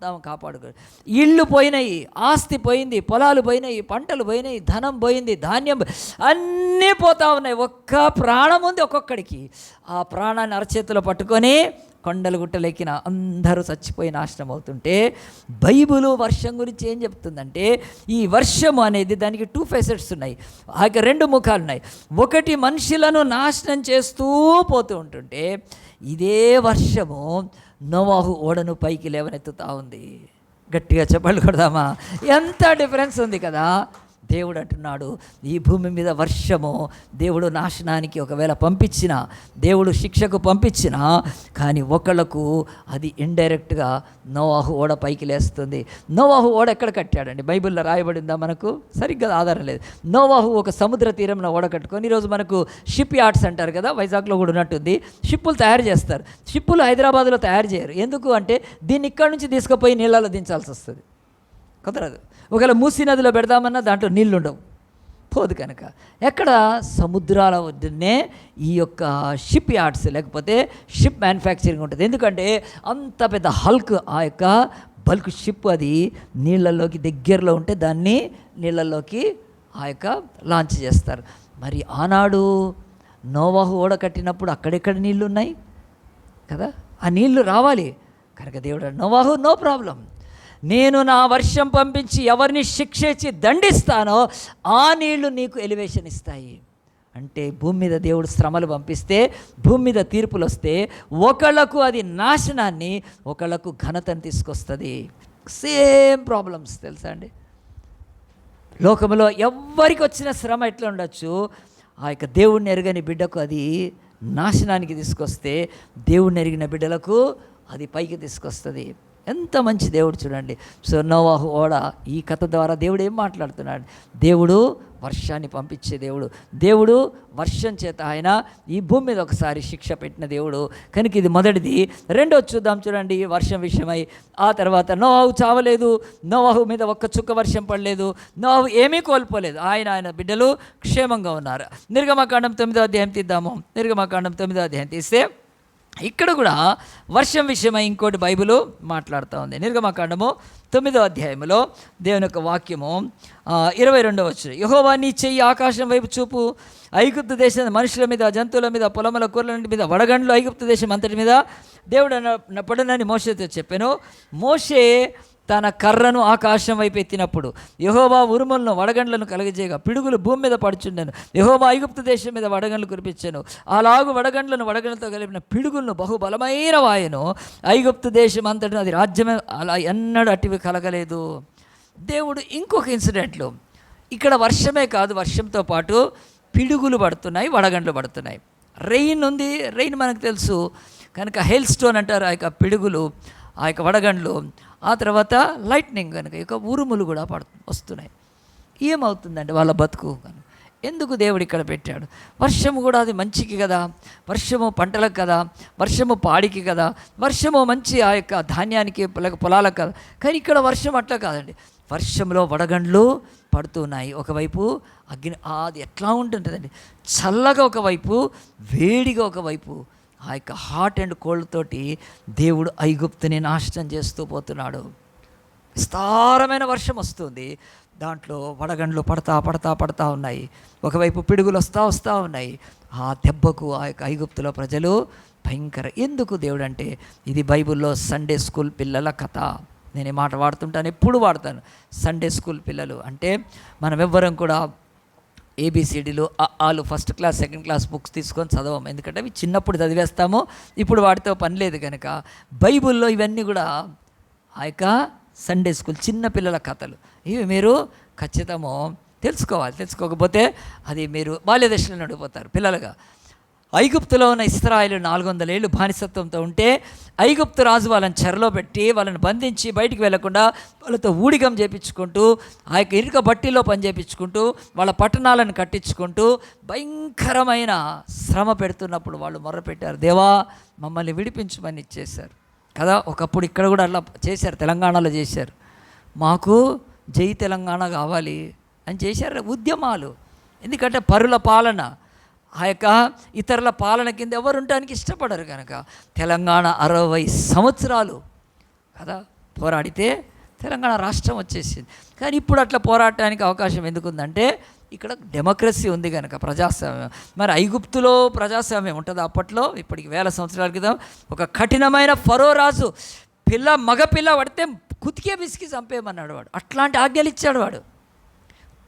తాము కాపాడుకో. ఇళ్ళు పోయినాయి, ఆస్తి పోయింది, పొలాలు పోయినాయి, పంటలు పోయినాయి, ధనం పోయింది, ధాన్యం అన్నీ పోతా ఉన్నాయి. ఒక్క ప్రాణం ఉంది ఒక్కొక్కడికి. ఆ ప్రాణాన్ని అరచేతిలో పట్టుకొని కొండలు గుట్టలెక్కిన అందరూ చచ్చిపోయి నాశనం అవుతుంటే, బైబిలు వర్షం గురించి ఏం చెప్తుందంటే, ఈ వర్షము అనేది దానికి 2 ఫేసెట్స్ ఉన్నాయి, ఆ 2 ముఖాలు ఉన్నాయి. ఒకటి మనుషులను నాశనం చేస్తూ పోతూ ఉంటుంటే, ఇదే వర్షము నోవాహు ఓడను పైకి లేవనెత్తుతూ ఉంది. గట్టిగా చెప్పలు కొడదామా? ఎంత డిఫరెన్స్ ఉంది కదా. దేవుడు అంటున్నాడు, ఈ భూమి మీద వర్షము దేవుడు నాశనానికి ఒకవేళ పంపించినా, దేవుడు శిక్షకు పంపించినా, కానీ ఒకళ్ళకు అది ఇండైరెక్ట్గా నోవాహు ఓడ పైకి లేస్తుంది. నోవాహు ఓడ ఎక్కడ కట్టాడండి? బైబిల్లో రాయబడిందా? మనకు సరిగ్గా ఆధారం లేదు. నోవాహు ఒక సముద్ర తీరంలో ఓడ కట్టుకొని, ఈరోజు మనకు షిప్ యార్డ్స్ అంటారు కదా, వైజాగ్లో కూడా ఉన్నట్టుంది. షిప్పులు తయారు చేస్తారు. షిప్పులు హైదరాబాద్లో తయారు చేయరు. ఎందుకు అంటే దీన్ని ఇక్కడి నుంచి తీసుకుపోయి నీళ్ళలో దించాల్సి వస్తుంది, కుదరదు. ఒకవేళ మూసీ నదిలో పెడదామన్నా దాంట్లో నీళ్ళు ఉండవు, పోదు. కనుక ఎక్కడ? సముద్రాల వద్దనే ఈ యొక్క షిప్ యార్డ్స్ లేకపోతే షిప్ మ్యానుఫ్యాక్చరింగ్ ఉంటుంది. ఎందుకంటే అంత పెద్ద హల్క్, ఆ యొక్క బల్క్ షిప్ అది నీళ్ళల్లోకి దగ్గరలో ఉంటే దాన్ని నీళ్ళల్లోకి ఆ యొక్క లాంచ్ చేస్తారు. మరి ఆనాడు నోవాహు ఓడ కట్టినప్పుడు అక్కడెక్కడ నీళ్ళు ఉన్నాయి కదా, ఆ నీళ్లు రావాలి. కనుక దేవుడు నోవాహు, నో ప్రాబ్లం, నేను నా వర్షం పంపించి ఎవరిని శిక్షించి దండిస్తానో ఆ నీళ్లు నీకు ఎలివేషన్ ఇస్తాయి. అంటే భూమి మీద దేవుడు శ్రమలు పంపిస్తే, భూమి మీద తీర్పులు వస్తే, ఒకళ్ళకు అది నాశనాన్ని, ఒకళ్ళకు ఘనతను తీసుకొస్తుంది. సేమ్ ప్రాబ్లమ్స్ తెలుసా అండి? లోకంలో ఎవ్వరికి వచ్చిన శ్రమ ఎట్లా ఉండొచ్చు, ఆ యొక్క దేవుడిని ఎరగని బిడ్డకు అది నాశనానికి తీసుకొస్తే, దేవుడిని ఎరిగిన బిడ్డలకు అది పైకి తీసుకొస్తుంది. ఎంత మంచి దేవుడు చూడండి. సో నోవాహు ఓడ, ఈ కథ ద్వారా దేవుడు ఏం మాట్లాడుతున్నాడు? దేవుడు వర్షాన్ని పంపించే దేవుడు. దేవుడు వర్షం చేత ఆయన ఈ భూమి మీద ఒకసారి శిక్ష పెట్టిన దేవుడు. కనుక ఇది మొదటిది. రెండోది చూద్దాం చూడండి, వర్షం విషయమై. ఆ తర్వాత నోవాహు చావలేదు, నోవాహు మీద ఒక్క చుక్క వర్షం పడలేదు, నోవాహు ఏమీ కోల్పోలేదు, ఆయన బిడ్డలు క్షేమంగా ఉన్నారు. నిర్గమకాండం 9వ అధ్యాయం తీద్దాము. నిర్గమకాండం 9వ అధ్యాయం తీస్తే ఇక్కడ కూడా వర్షం విషయమై ఇంకోటి బైబిల్ మాట్లాడుతూ ఉంది. నిర్గమకాండము 9వ అధ్యాయంలో దేవుని యొక్క వాక్యము 22వ వచనం, యెహోవా నీ చెయ్యి ఆకాశం వైపు చూపు, ఐగుప్తు దేశం మనుషుల మీద, జంతువుల మీద, పొలముల కూరల మీద, వడగండ్లు ఐగుప్తు దేశం అంతటి మీద దేవుడు పడునని మోషేతో చెప్పాను. మోషే తన కర్రను ఆకాశం వైపు ఎత్తినప్పుడు యెహోవా ఉరుములను, వడగండ్లను కలగజేయగా పిడుగులు భూమి మీద పడుచుండెను. యెహోవా ఐగుప్తు దేశం మీద వడగండ్లు కురిపించాను. అలాగు వడగండ్లతో కలిపిన పిడుగులను బహుబలమైన వాయను. ఐగుప్తు దేశం అంతటి అది రాజ్యమే అలా ఎన్నడూ అటివి కలగలేదు. దేవుడు ఇంకొక ఇన్సిడెంట్లు, ఇక్కడ వర్షమే కాదు, వర్షంతో పాటు పిడుగులు పడుతున్నాయి, వడగండ్లు పడుతున్నాయి. రెయిన్ ఉంది, రెయిన్ మనకు తెలుసు కనుక హెయిల్ స్టోన్ అంటారు ఆ యొక్క పిడుగులు, ఆ యొక్క వడగండ్లు. ఆ తర్వాత లైట్నింగ్ కనుక ఇక ఉరుములు కూడా వస్తున్నాయి. ఏమవుతుందంటే వాళ్ళ బతుకు కనుక ఎందుకు దేవుడు ఇక్కడ పెట్టాడు? వర్షము కూడా అది మంచికి కదా, వర్షము పంటలకు కదా, వర్షము పాడికి కదా, వర్షము మంచి ఆ యొక్క ధాన్యానికి పొలాలకు కదా. కానీ ఇక్కడ వర్షం అట్లా కాదండి. వర్షంలో వడగండ్లు పడుతున్నాయి. ఒకవైపు అగ్ని, అది ఎట్లా ఉంటుంటుందండి, చల్లగా ఒకవైపు, వేడిగా ఒకవైపు. ఆ యొక్క హాట్ అండ్ కోల్డ్ తోటి దేవుడు ఐగుప్తుని నాశనం చేస్తూ పోతున్నాడు. విస్తారమైన వర్షం వస్తుంది, దాంట్లో వడగండ్లు పడతా ఉన్నాయి. ఒకవైపు పిడుగులు వస్తూ ఉన్నాయి. ఆ దెబ్బకు ఆ యొక్క ఐగుప్తులో ప్రజలు భయంకర. ఎందుకు దేవుడు అంటే, ఇది బైబిల్లో సండే స్కూల్ పిల్లల కథ. నేను ఈ మాట వాడుతుంటాను, ఎప్పుడు వాడతాను. సండే స్కూల్ పిల్లలు అంటే మనం ఎవ్వరం కూడా ఏబిసిడీలు ఆలు first class second class books తీసుకొని చదవము, ఎందుకంటే అవి చిన్నప్పుడు చదివేస్తాము, ఇప్పుడు వాటితో పని లేదు. కనుక బైబిల్లో ఇవన్నీ కూడా ఆ యొక్క సండే స్కూల్ చిన్నపిల్లల కథలు. ఇవి మీరు ఖచ్చితము తెలుసుకోవాలి. తెలుసుకోకపోతే అది మీరు బాల్యదశలో నడిపోతారు పిల్లలుగా. ఐగుప్తులో ఉన్న ఇశ్రాయేలు 400 ఏళ్ళు బానిసత్వంతో ఉంటే ఐగుప్తు రాజు వాళ్ళని చెరలో పెట్టి వాళ్ళని బంధించి బయటికి వెళ్లకుండా వాళ్ళతో ఊడిగం చేయించుకుంటూ ఆ యొక్క ఇరుక బట్టీలో పని చేయించుకుంటూ వాళ్ళ పట్టణాలను కట్టించుకుంటూ భయంకరమైన శ్రమ పెడుతున్నప్పుడు వాళ్ళు మొర్రపెట్టారు, దేవా మమ్మల్ని విడిపించమని ఇచ్చేశారు కదా. ఒకప్పుడు ఇక్కడ కూడా అలా చేశారు, తెలంగాణలో చేశారు, మాకు జై తెలంగాణ కావాలి అని చేశారు ఉద్యమాలు. ఎందుకంటే పరుల పాలన, ఆ యొక్క ఇతరుల పాలన కింద ఎవరు ఉండడానికి ఇష్టపడరు కనుక తెలంగాణ 60 సంవత్సరాలు కదా పోరాడితే తెలంగాణ రాష్ట్రం వచ్చేసింది. కానీ ఇప్పుడు అట్లా పోరాటానికి అవకాశం ఎందుకుందంటే ఇక్కడ డెమోక్రసీ ఉంది కనుక, ప్రజాస్వామ్యం. మరి ఐగుప్తులో ప్రజాస్వామ్యం ఉంటుంది అప్పట్లో, ఇప్పటికి 1000 సంవత్సరాల క్రితం. ఒక కఠినమైన ఫరో రాజు మగపిల్ల పడితే కుతికే బిసికి చంపేయమన్నాడు వాడు. అట్లాంటి ఆజ్ఞలు ఇచ్చాడు వాడు,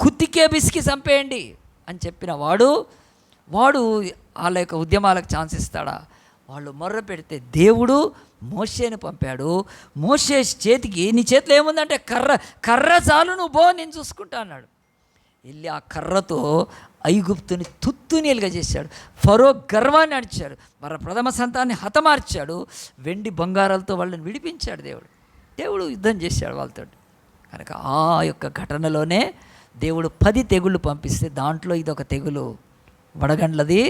కుతికే బిసికి చంపేయండి అని చెప్పిన వాడు వాళ్ళ యొక్క ఉద్యమాలకు ఛాన్స్ ఇస్తాడా? వాళ్ళు మొర్ర పెడితే దేవుడు మోషేని పంపాడు. మోషే చేతికి, నీ చేతిలో ఏముందంటే కర్ర చాలు, నువ్వు బో, నేను చూసుకుంటా అన్నాడు. వెళ్ళి ఆ కర్రతో ఐగుప్తుని తుత్తునీలుగా చేశాడు. ఫరో గర్వాన్ని అడిచాడు, మరి ప్రథమ సంతాన్ని హతమార్చాడు. వెండి బంగారాలతో వాళ్ళని విడిపించాడు దేవుడు యుద్ధం చేశాడు వాళ్ళతో. కనుక ఆ యొక్క ఘటనలోనే దేవుడు 10 తెగుళ్ళు పంపిస్తే దాంట్లో ఇది ఒక తెగులు, వడగండ్లది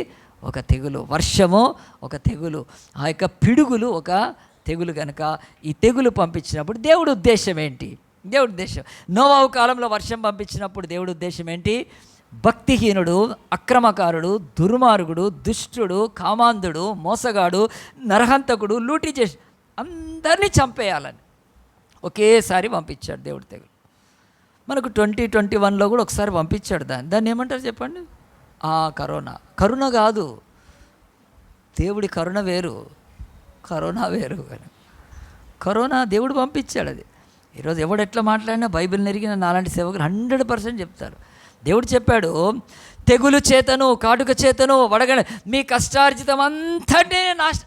ఒక తెగులు, వర్షము ఒక తెగులు, ఆ యొక్క పిడుగులు ఒక తెగులు. కనుక ఈ తెగులు పంపించినప్పుడు దేవుడి ఉద్దేశం ఏంటి? దేవుడి ఉద్దేశం, నోవాహు కాలంలో వర్షం పంపించినప్పుడు దేవుడి ఉద్దేశం ఏంటి? భక్తిహీనుడు, అక్రమకారుడు, దుర్మార్గుడు, దుష్టుడు, కామాంధుడు, మోసగాడు, నరహంతకుడు, లూటీ చేసి అందరినీ చంపేయాలని ఒకేసారి పంపించాడు దేవుడి తెగులు. మనకు 2021లో కూడా ఒకసారి పంపించాడు. దాన్ని ఏమంటారు చెప్పండి? కరుణ కాదు, దేవుడి కరుణ వేరు, కరోనా వేరు. కరోనా దేవుడు పంపించాడు. అది ఈరోజు ఎవడు ఎట్లా మాట్లాడినా బైబిల్ నెరిగిన నాలాంటి సేవకులు 100% చెప్తారు. దేవుడు చెప్పాడు, తెగులు చేతను, కాటుక చేతను, వడగడ మీ కష్టార్జితం అంతటే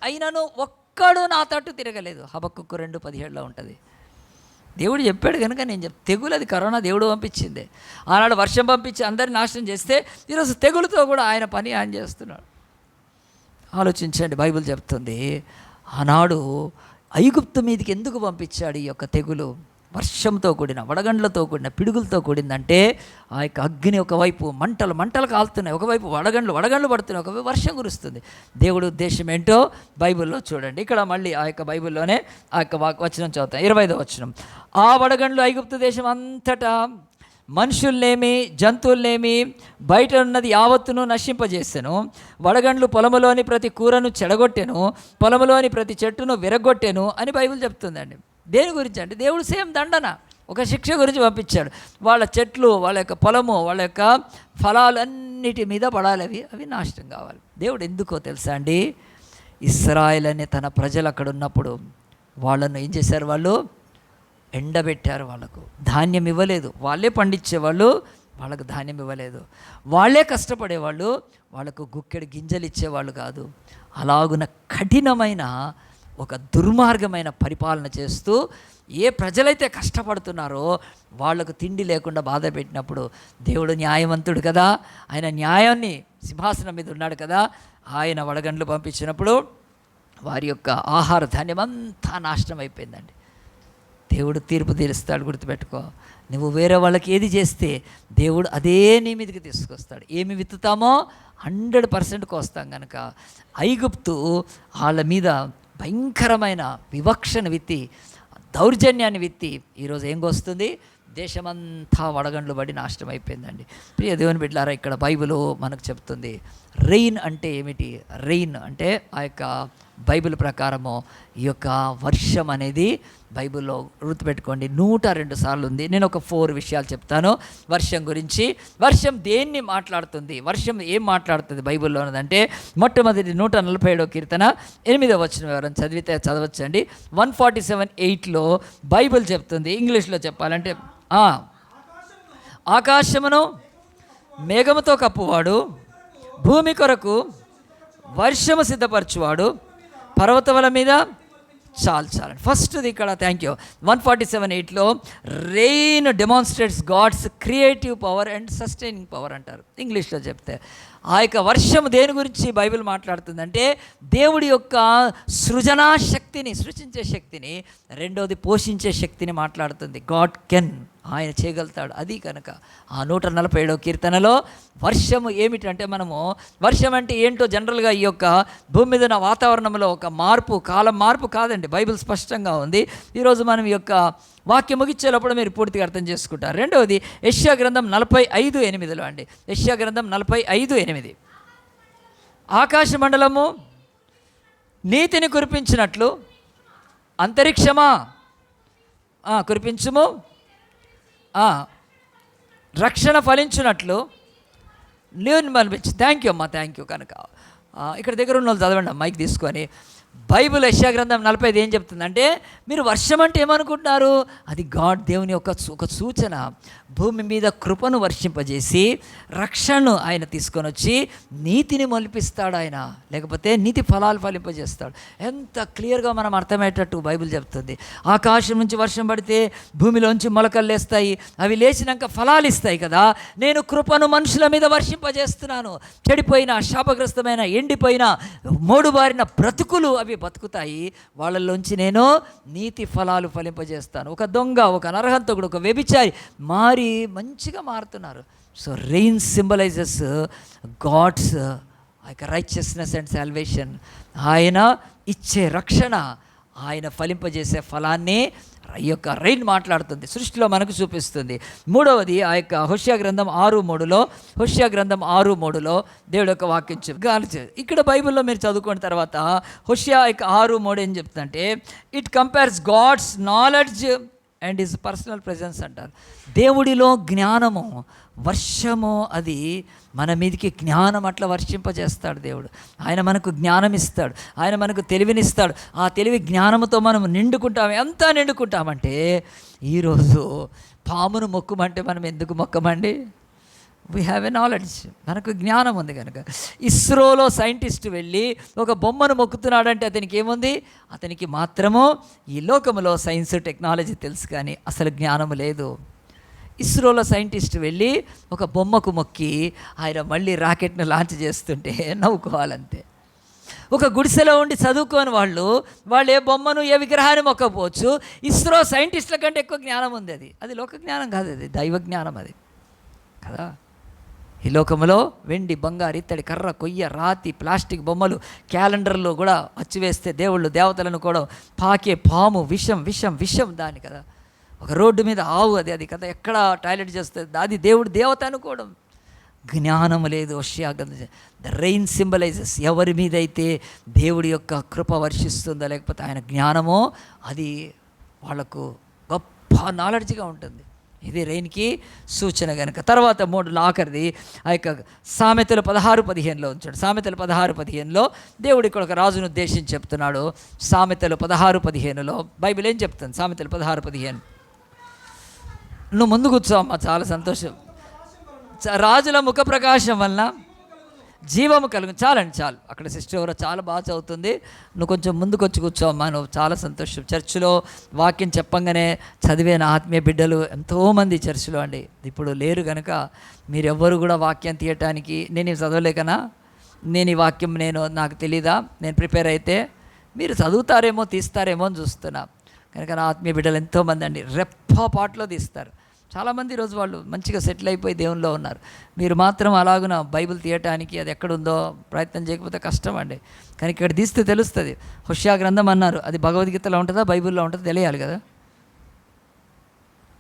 అయినను ఒక్కడు నా తట్టు తిరగలేదు. హబక్కుకు 2:17లో ఉంటుంది. దేవుడు చెప్పాడు కనుక నేను తెగులు అది కరోనా దేవుడు పంపించిందే. ఆనాడు వర్షం పంపించి అందరిని నాశనం చేస్తే ఈరోజు తెగులుతో కూడా ఆయన పని ఆయన చేస్తున్నాడు. ఆలోచించండి, బైబిల్ చెప్తుంది ఆనాడు ఐగుప్తు మీదకి ఎందుకు పంపించాడు ఈ యొక్క తెగులు? వర్షంతో కూడిన, వడగండ్లతో కూడిన, పిడుగులతో కూడిందంటే ఆ యొక్క అగ్ని ఒకవైపు మంటలు కాలుతున్నాయి, ఒకవైపు వడగండ్లు పడుతున్నాయి, ఒకవైపు వర్షం కురుస్తుంది. దేవుడి ఉద్దేశం ఏంటో బైబిల్లో చూడండి. ఇక్కడ మళ్ళీ ఆ యొక్క బైబిల్లోనే ఆ యొక్క వచనం చదువుతాం, 25వ వచనం. ఆ వడగండ్లు ఐగుప్తు దేశం అంతటా మనుషుల్నేమి జంతువులనేమి బయట ఉన్నది యావత్తును నశింపజేసెను. వడగండ్లు పొలములోని ప్రతి కూరను చెడగొట్టెను, పొలములోని ప్రతి చెట్టును విరగొట్టెను అని బైబిల్ చెప్తుందండి. దేని గురించి అంటే దేవుడు సేమ్ దండన, ఒక శిక్ష గురించి పంపించాడు. వాళ్ళ చెట్లు, వాళ్ళ యొక్క పొలము, వాళ్ళ యొక్క ఫలాలు అన్నిటి మీద పడాలి, అవి నాశనం కావాలి. దేవుడు ఎందుకో తెలుసా అండి? ఇశ్రాయేల్ అనే తన ప్రజలు అక్కడ ఉన్నప్పుడు వాళ్ళను ఏం చేశారు? వాళ్ళు ఎండబెట్టారు. వాళ్ళకు ధాన్యం ఇవ్వలేదు. వాళ్ళే పండించేవాళ్ళు, వాళ్ళకు ధాన్యం ఇవ్వలేదు. వాళ్ళే కష్టపడేవాళ్ళు, వాళ్ళకు గుక్కెడు గింజలు ఇచ్చేవాళ్ళు కాదు. అలాగున కఠినమైన ఒక దుర్మార్గమైన పరిపాలన చేస్తూ ఏ ప్రజలైతే కష్టపడుతున్నారో వాళ్లకు తిండి లేకుండా బాధ పెట్టినప్పుడు దేవుడు న్యాయవంతుడు కదా, ఆయన న్యాయాన్ని సింహాసనం మీద ఉన్నాడు కదా, ఆయన వడగండ్లు పంపించినప్పుడు వారి యొక్క ఆహార ధాన్యం అంతా నాశనం అయిపోయిందండి. దేవుడు తీర్పు తీరుస్తాడు, గుర్తుపెట్టుకో. నువ్వు వేరే వాళ్ళకి ఏది చేస్తే దేవుడు అదే నీ మీదకి తీసుకొస్తాడు. ఏమి విత్తుతామో 100% కోస్తాం. కనుక ఐగుప్తు వాళ్ళ మీద భయంకరమైన వివక్షను విత్తి, దౌర్జన్యాన్ని విత్తి ఈరోజు ఏం వస్తుంది? దేశమంతా వడగండ్లు పడి నాశనం అయిపోయిందండి. ప్రియ దేవుని బిడ్డలారా, ఇక్కడ బైబిల్ మనకు చెప్తుంది రెయిన్ అంటే ఏమిటి? రెయిన్ అంటే ఆ యొక్క బైబిల్ ప్రకారము ఈ యొక్క వర్షం అనేది బైబిల్లో గుర్తుపెట్టుకోండి 102 సార్లు ఉంది. నేను ఒక 4 విషయాలు చెప్తాను వర్షం గురించి. వర్షం దేన్ని మాట్లాడుతుంది? వర్షం ఏం మాట్లాడుతుంది బైబిల్లో ఉన్నదంటే, మొట్టమొదటి 147వ కీర్తన 8వ వచనం ఎవరైనా చదివితే చదవచ్చండి. 147:8లో బైబిల్ చెప్తుంది. ఇంగ్లీష్లో చెప్పాలంటే, ఆకాశమును మేఘముతో కప్పువాడు, భూమి కొరకు వర్షము సిద్ధపరచువాడు, పర్వతముల మీద చాలండి. ఫస్ట్ది ఇక్కడ థ్యాంక్ యూ 147:8లో rain demonstrates God's creative power and sustaining power అంటారు ఇంగ్లీష్లో చెప్తే. ఆ యొక్క వర్షం దేని గురించి బైబిల్ మాట్లాడుతుందంటే దేవుడి యొక్క సృజనా శక్తిని, సృజించే శక్తిని, రెండోది పోషించే శక్తిని మాట్లాడుతుంది. గాడ్ కెన్, ఆయన చేయగలుగుతాడు. అది కనుక ఆ 147వ కీర్తనలో వర్షము ఏమిటంటే, మనము వర్షం అంటే ఏంటో జనరల్గా ఈ యొక్క భూమి మీద ఉన్న వాతావరణంలో ఒక మార్పు, కాలం మార్పు కాదండి. బైబిల్ స్పష్టంగా ఉంది. ఈరోజు మనం ఈ యొక్క వాక్యం ముగించేటప్పుడు మీరు పూర్తిగా అర్థం చేసుకుంటారు. రెండవది యెషయా గ్రంథం 45:8 అండి. యెషయా గ్రంథం 45:8, ఆకాశ మండలము నీతిని కురిపించినట్లు అంతరిక్షమా కురిపించుము, రక్షణ ఫలించినట్లు నేను మనిపించి. థ్యాంక్ యూ అమ్మా, థ్యాంక్ యూ. కనుక ఇక్కడ దగ్గర ఉన్న వాళ్ళు చదవండి మైక్ తీసుకొని. బైబిల్ యెషయా గ్రంథం 45 ఏం చెప్తుందంటే, మీరు వర్షం అంటే ఏమనుకుంటున్నారు? అది గాడ్, దేవుని యొక్క ఒక సూచన. భూమి మీద కృపను వర్షింపజేసి రక్షణను ఆయన తీసుకొని వచ్చి నీతిని మొలిపిస్తాడు ఆయన, లేకపోతే నీతి ఫలాలు ఫలింపజేస్తాడు. ఎంత క్లియర్గా మనం అర్థమయ్యేటట్టు బైబిల్ చెప్తుంది. ఆకాశం నుంచి వర్షం పడితే భూమిలోంచి మొలకలు లేస్తాయి, అవి లేచినాక ఫలాలు ఇస్తాయి కదా. నేను కృపను మనుషుల మీద వర్షింపజేస్తున్నాను. చెడిపోయిన, శాపగ్రస్తమైన, ఎండిపోయిన, మోడుబారిన బ్రతుకులు అవి బతుకుతాయి. వాళ్ళల్లోంచి నేను నీతి ఫలాలు ఫలింపజేస్తాను. ఒక దొంగ, ఒక నరహంతకుడు, ఒక వ్యభిచారి మారి మంచిగా మారుతున్నారు. So rain symbolises God's righteousness and salvation. ఆయన ఇచ్చే రక్షణ, ఆయన ఫలింపజేసే ఫలాన్ని ఈ యొక్క రెయిన్ మాట్లాడుతుంది, సృష్టిలో మనకు చూపిస్తుంది. మూడవది ఆ యొక్క హోషేయ గ్రంథం 6:3లో, హోషేయ గ్రంథం 6:3లో దేవుడు యొక్క వాక్యం గాలి. ఇక్కడ బైబిల్లో మీరు చదువుకున్న తర్వాత హోషేయ 6:3 ఏం చెప్తుందంటే, it compares God's knowledge and his personal presence అంటారు. దేవుడిలో జ్ఞానము, వర్షము, అది మన మీదకి జ్ఞానం అట్లా వర్షింపజేస్తాడు దేవుడు. ఆయన మనకు జ్ఞానం ఇస్తాడు, ఆయన మనకు తెలివినిస్తాడు. ఆ తెలివి జ్ఞానంతో మనం నిండుకుంటాం. ఎంత నిండుకుంటామంటే, ఈరోజు పామును మొక్కమంటే మనం ఎందుకు మొక్కమండి? వీ హ్యావ్ ఎ నాలెడ్జ్, మనకు జ్ఞానం ఉంది కనుక. ఇస్రోలో సైంటిస్ట్ వెళ్ళి ఒక బొమ్మను మొక్కుతున్నాడంటే అతనికి ఏముంది? అతనికి మాత్రము ఈ లోకంలో సైన్స్ టెక్నాలజీ తెలుసు, కానీ అసలు జ్ఞానము లేదు. ఇస్రోలో సైంటిస్ట్ వెళ్ళి ఒక బొమ్మకు మొక్కి ఆయన మళ్ళీ రాకెట్ను లాంచ్ చేస్తుంటే నవ్వుకోవాలంతే. ఒక గుడిసెలో ఉండి చదువుకోని వాళ్ళు ఏ బొమ్మను, ఏ విగ్రహాన్ని మొక్కపోవచ్చు. ఇస్రో సైంటిస్టుల కంటే ఎక్కువ జ్ఞానం ఉంది. అది లోక జ్ఞానం కాదు, అది దైవ జ్ఞానం అది కదా. ఈ లోకంలో వెండి, బంగారు, ఇత్తడి, కర్ర, కొయ్య, రాతి, ప్లాస్టిక్ బొమ్మలు, క్యాలెండర్లో కూడా అచ్చివేస్తే దేవుళ్ళు దేవతలను కూడా పాకే పాము, విషం విషం విషం దాని కదా. ఒక రోడ్డు మీద ఆవు, అది కదా, ఎక్కడ టాయిలెట్ చేస్తుంది, అది దేవుడు దేవత అనుకోవడం. జ్ఞానం లేదు. ద రెయిన్ సింబలైజెస్, ఎవరి మీద అయితే దేవుడి యొక్క కృప వర్షిస్తుందో, లేకపోతే ఆయన జ్ఞానమో, అది వాళ్లకు గొప్ప నాలెడ్జ్గా ఉంటుంది. ఇది రెయిన్కి సూచన కనుక. తర్వాత ఆఖరిది ఆ యొక్క సామెతలు 16:15లో ఉంచాడు. సామెతలు 16:15లో దేవుడు ఇక్కడ ఒక రాజును ఉద్దేశించి చెప్తున్నాడు. సామెతలు 16:15లో బైబిల్ ఏం చెప్తుంది? సామెతలు 16:15, నువ్వు ముందు కూర్చోమ్మా, చాలా సంతోషం. రాజుల ముఖ ప్రకాశం వలన జీవము కలుగు. చాలు. అక్కడ సిస్టర్ ఎవరో చాలా బాగా చదువుతుంది, నువ్వు కొంచెం ముందుకు వచ్చి కూర్చోమ్మా, నువ్వు చాలా సంతోషం. చర్చిలో వాక్యం చెప్పంగానే చదివే నా ఆత్మీయ బిడ్డలు ఎంతోమంది చర్చిలో అండి ఇప్పుడు లేరు కనుక, మీరెవ్వరు కూడా వాక్యం తీయటానికి, నేను చదవలేకనా, నేను ఈ వాక్యం నాకు తెలీదా, నేను ప్రిపేర్ అయితే మీరు చదువుతారేమో తీస్తారేమో అని చూస్తున్నా కనుక, నా ఆత్మీయ బిడ్డలు ఎంతోమంది అండి రెప్పపాట్లో తీస్తారు. చాలామంది ఈరోజు వాళ్ళు మంచిగా సెటిల్ అయిపోయి దేవునిలో ఉన్నారు. మీరు మాత్రం అలాగున బైబిల్ తీయటానికి అది ఎక్కడుందో ప్రయత్నం చేయకపోతే కష్టం అండి. కానీ ఇక్కడ తీస్తే తెలుస్తుంది. హోషేయ గ్రంథం అన్నారు, అది భగవద్గీతలో ఉంటుందా బైబిల్లో ఉంటుందో తెలియాలి కదా.